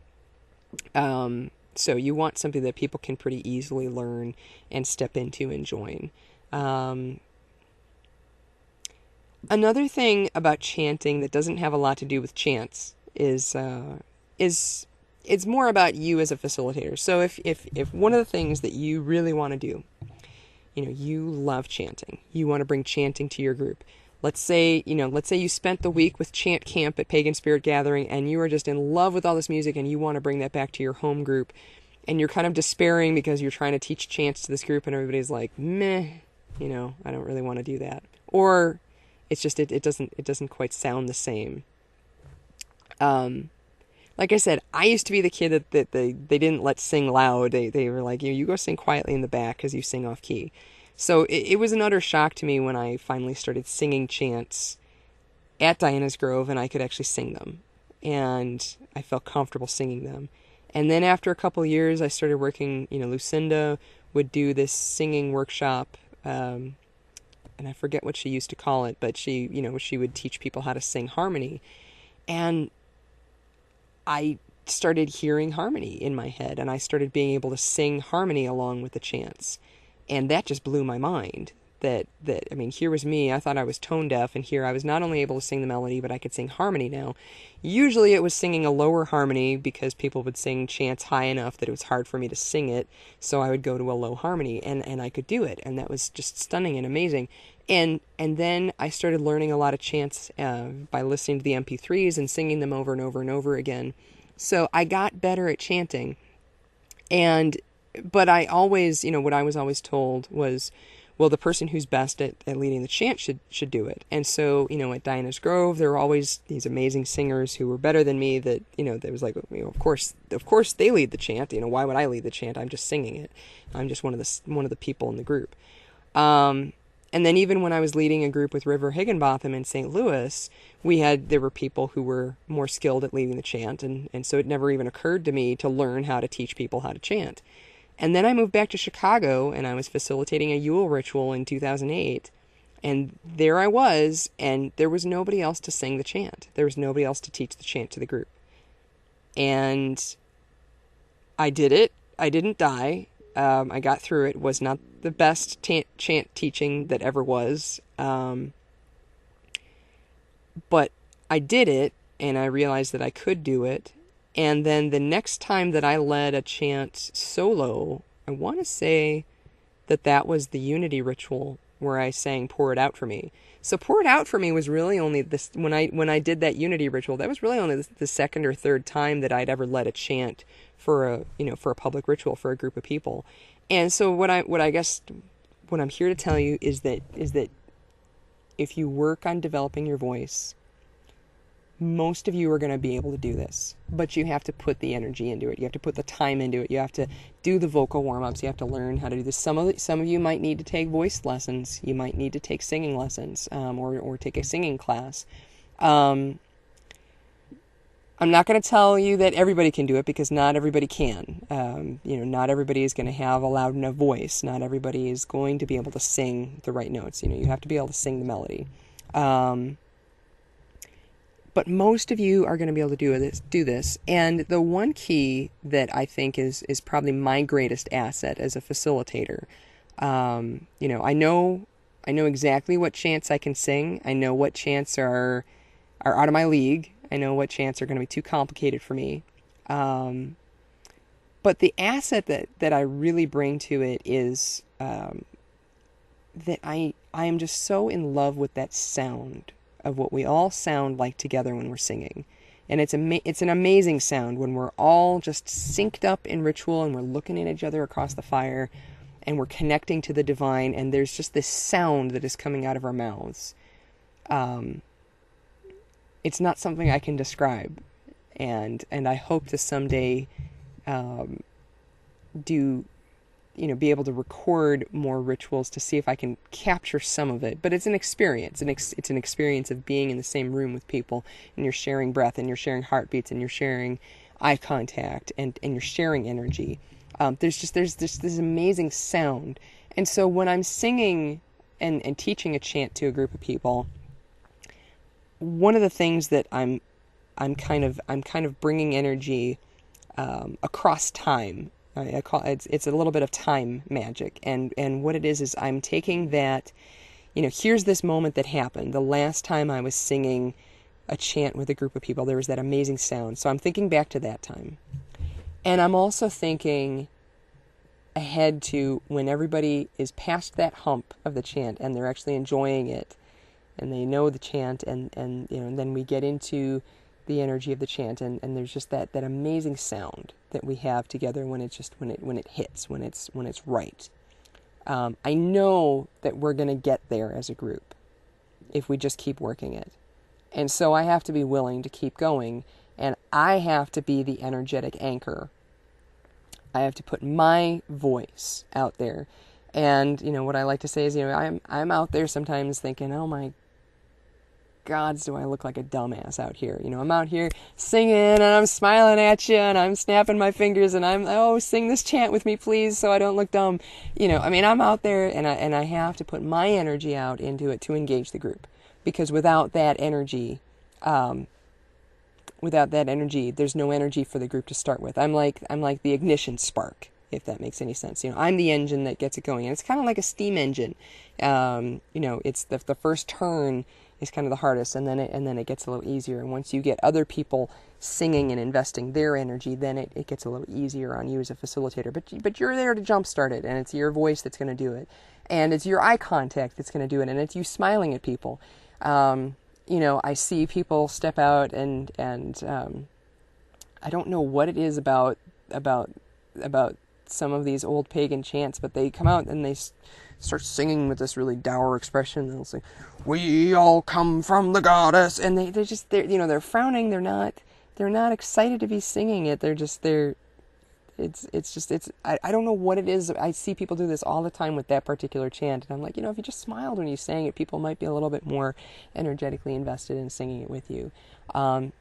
So you want something that people can pretty easily learn and step into and join. Another thing about chanting that doesn't have a lot to do with chants is it's more about you as a facilitator. So if one of the things that you really want to do, you love chanting, you want to bring chanting to your group. Let's say you spent the week with chant camp at Pagan Spirit Gathering and you are just in love with all this music and you want to bring that back to your home group, and you're kind of despairing because you're trying to teach chants to this group and everybody's like, meh, I don't really want to do that. Or it's just it doesn't quite sound the same. Like I said, I used to be the kid that they didn't let sing loud. They were like, you go sing quietly in the back because you sing off key. So it was an utter shock to me when I finally started singing chants at Diana's Grove and I could actually sing them. And I felt comfortable singing them. And then after a couple years, I started working, Lucinda would do this singing workshop, and I forget what she used to call it, but she would teach people how to sing harmony. And I started hearing harmony in my head, and I started being able to sing harmony along with the chants. And that just blew my mind. Here was me, I thought I was tone deaf, and here I was not only able to sing the melody, but I could sing harmony now. Usually it was singing a lower harmony because people would sing chants high enough that it was hard for me to sing it, so I would go to a low harmony, and I could do it, and that was just stunning and amazing. And then I started learning a lot of chants by listening to the MP3s and singing them over and over and over again. So I got better at chanting. But I always, what I was always told was, well, the person who's best at leading the chant should do it. And so, at Diana's Grove, there were always these amazing singers who were better than me that, that was like, of course they lead the chant. Why would I lead the chant? I'm just singing it. I'm just one of the people in the group. And then even when I was leading a group with River Higginbotham in St. Louis, there were people who were more skilled at leading the chant. And so it never even occurred to me to learn how to teach people how to chant. And then I moved back to Chicago and I was facilitating a Yule ritual in 2008. And there I was, and there was nobody else to sing the chant. There was nobody else to teach the chant to the group. And I did it. I didn't die. I got through it. It was not the best chant teaching that ever was. But I did it, and I realized that I could do it. And then the next time that I led a chant solo, I want to say that was the Unity ritual where I sang Pour It Out For Me. So Pour It Out For Me was really only this, when I did that Unity ritual, that was really only the second or third time that I'd ever led a chant for a public ritual for a group of people. And so what I'm here to tell you is that if you work on developing your voice, most of you are going to be able to do this, but you have to put the energy into it. You have to put the time into it. You have to do the vocal warm-ups. You have to learn how to do this. Some of you might need to take voice lessons. You might need to take singing lessons, or take a singing class. I'm not going to tell you that everybody can do it because not everybody can. Not everybody is going to have a loud enough voice. Not everybody is going to be able to sing the right notes. You have to be able to sing the melody. But most of you are going to be able to do this. And the one key that I think is probably my greatest asset as a facilitator, I know exactly what chants I can sing. I know what chants are out of my league. I know what chants are going to be too complicated for me. But the asset that I really bring to it is that I am just so in love with that sound of what we all sound like together when we're singing. And it's an amazing sound when we're all just synced up in ritual and we're looking at each other across the fire and we're connecting to the divine, and there's just this sound that is coming out of our mouths. It's not something I can describe, and I hope to someday be able to record more rituals to see if I can capture some of it. But it's an experience. It's an experience of being in the same room with people, and you're sharing breath, and you're sharing heartbeats, and you're sharing eye contact, and you're sharing energy. There's this amazing sound. And so when I'm singing and teaching a chant to a group of people, one of the things that I'm kind of bringing energy across time. I call it's a little bit of time magic, and what it is I'm taking that, here's this moment that happened the last time I was singing a chant with a group of people. There was that amazing sound, so I'm thinking back to that time, and I'm also thinking ahead to when everybody is past that hump of the chant and they're actually enjoying it, and they know the chant, and then we get into the energy of the chant, and there's just that amazing sound that we have together when it hits, when it's right. I know that we're going to get there as a group if we just keep working it. And so I have to be willing to keep going, and I have to be the energetic anchor. I have to put my voice out there. And, what I like to say is, I'm out there sometimes thinking, oh my gods, do I look like a dumbass out here? I'm out here singing and I'm smiling at you and I'm snapping my fingers and I'm, sing this chant with me, please, so I don't look dumb. I'm out there and I have to put my energy out into it to engage the group, because without that energy, there's no energy for the group to start with. I'm like the ignition spark, if that makes any sense. I'm the engine that gets it going, and it's kind of like a steam engine. It's the first turn is kind of the hardest, and then it gets a little easier. And once you get other people singing and investing their energy, then it gets a little easier on you as a facilitator. But you're there to jumpstart it, and it's your voice that's going to do it, and it's your eye contact that's going to do it, and it's you smiling at people. I see people step out, and I don't know what it is about some of these old pagan chants, but they come out and they start singing with this really dour expression. They'll say, "We all come from the goddess," and they're frowning. They're not excited to be singing it. I don't know what it is. I see people do this all the time with that particular chant, and I'm like, if you just smiled when you sang it, people might be a little bit more energetically invested in singing it with you.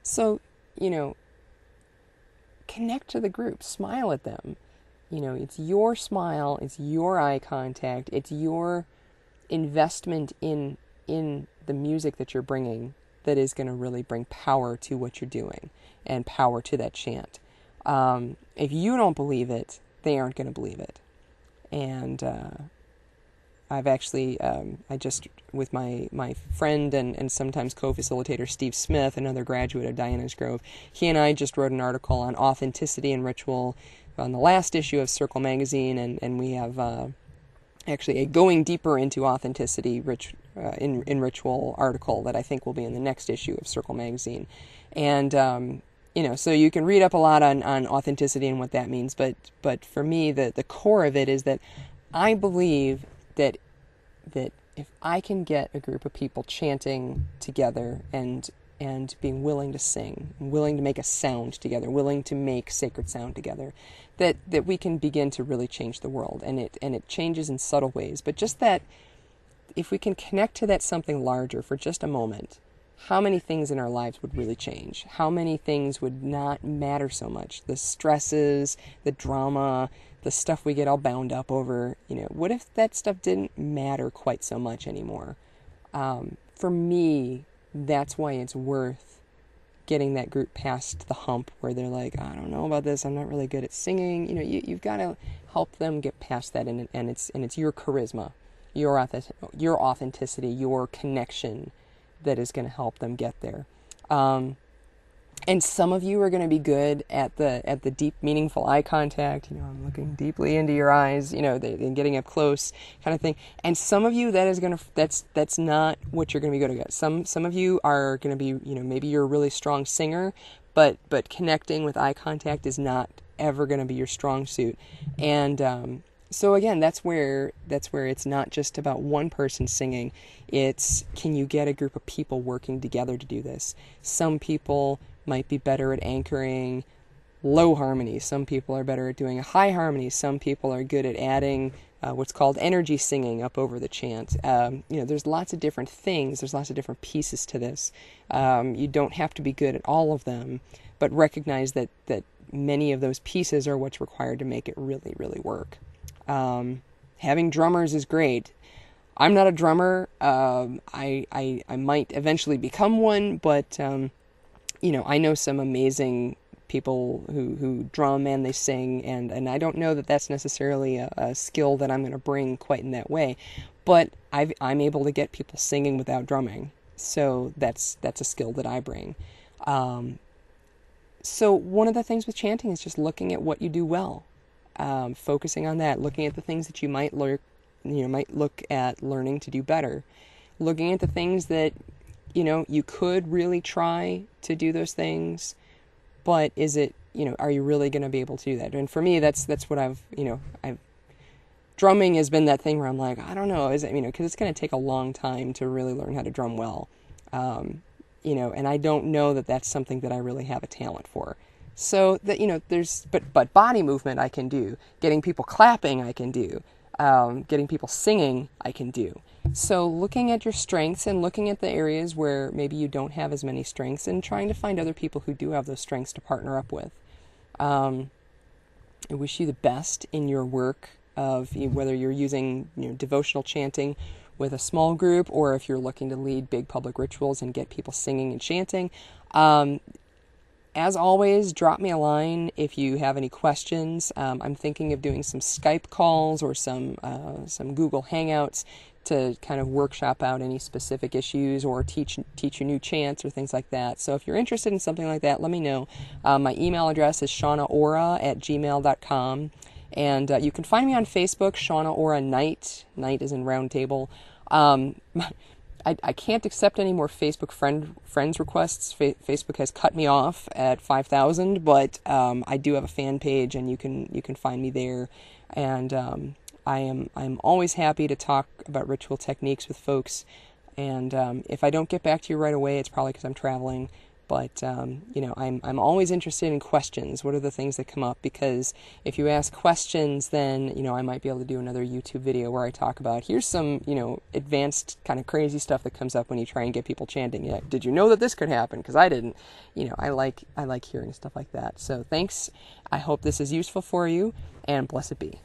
So connect to the group, smile at them. It's your smile, it's your eye contact, it's your investment in the music that you're bringing that is going to really bring power to what you're doing and power to that chant. If you don't believe it, they aren't going to believe it. And I've actually, with my friend and sometimes co-facilitator Steve Smith, another graduate of Diana's Grove, he and I just wrote an article on authenticity and ritual on the last issue of Circle magazine, and we have actually a going deeper into authenticity in ritual article that I think will be in the next issue of Circle magazine. And so you can read up a lot on authenticity and what that means, but for me the core of it is that I believe that if I can get a group of people chanting together and being willing to sing, willing to make a sound together, willing to make sacred sound together, that we can begin to really change the world. And it changes in subtle ways. But just that, if we can connect to that something larger for just a moment, how many things in our lives would really change? How many things would not matter so much? The stresses, the drama, the stuff we get all bound up over. What if that stuff didn't matter quite so much anymore? For me, that's why it's worth getting that group past the hump where they're like, I don't know about this, I'm not really good at singing. You've got to help them get past that, and it's your charisma, your authenticity, your connection that is going to help them get there. And some of you are going to be good at the deep, meaningful eye contact. I'm looking deeply into your eyes, and getting up close, kind of thing. And some of you, that's not what you're going to be good at. Some of you are going to be, maybe you're a really strong singer, but connecting with eye contact is not ever going to be your strong suit. And so again, that's where it's not just about one person singing. It's, can you get a group of people working together to do this? Some people might be better at anchoring low harmonies. Some people are better at doing a high harmony. Some people are good at adding what's called energy singing up over the chant. There's lots of different things. There's lots of different pieces to this. You don't have to be good at all of them, but recognize that many of those pieces are what's required to make it really, really work. Having drummers is great. I'm not a drummer. I might eventually become one, but I know some amazing people who drum and they sing, and I don't know that that's necessarily a skill that I'm going to bring quite in that way, but I'm able to get people singing without drumming, so that's a skill that I bring. So one of the things with chanting is just looking at what you do well, focusing on that, looking at the things that you might might look at learning to do better, looking at the things that you could really try to do those things, but is it, are you really going to be able to do that? And for me, that's what I've drumming has been that thing where I'm like, I don't know, is it, because it's going to take a long time to really learn how to drum well. And I don't know that that's something that I really have a talent for. So that, but body movement I can do. Getting people clapping I can do. Getting people singing I can do. So looking at your strengths and looking at the areas where maybe you don't have as many strengths and trying to find other people who do have those strengths to partner up with. I wish you the best in your work of whether you're using devotional chanting with a small group or if you're looking to lead big public rituals and get people singing and chanting. As always, drop me a line if you have any questions. I'm thinking of doing some Skype calls or some Google Hangouts to kind of workshop out any specific issues or teach you new chants or things like that. So if you're interested in something like that, let me know. My email address is shaunaora@gmail.com. And you can find me on Facebook, Shauna Ora Knight. Knight is in round table. I can't accept any more Facebook friends requests. Facebook has cut me off at 5,000, but I do have a fan page, and you can find me there. And I'm always happy to talk about ritual techniques with folks. And if I don't get back to you right away, it's probably because I'm traveling. But I'm always interested in questions. What are the things that come up? Because if you ask questions, then I might be able to do another YouTube video where I talk about here's some advanced kind of crazy stuff that comes up when you try and get people chanting. Did you know that this could happen? Because I didn't. I like hearing stuff like that. So thanks. I hope this is useful for you, and blessed be.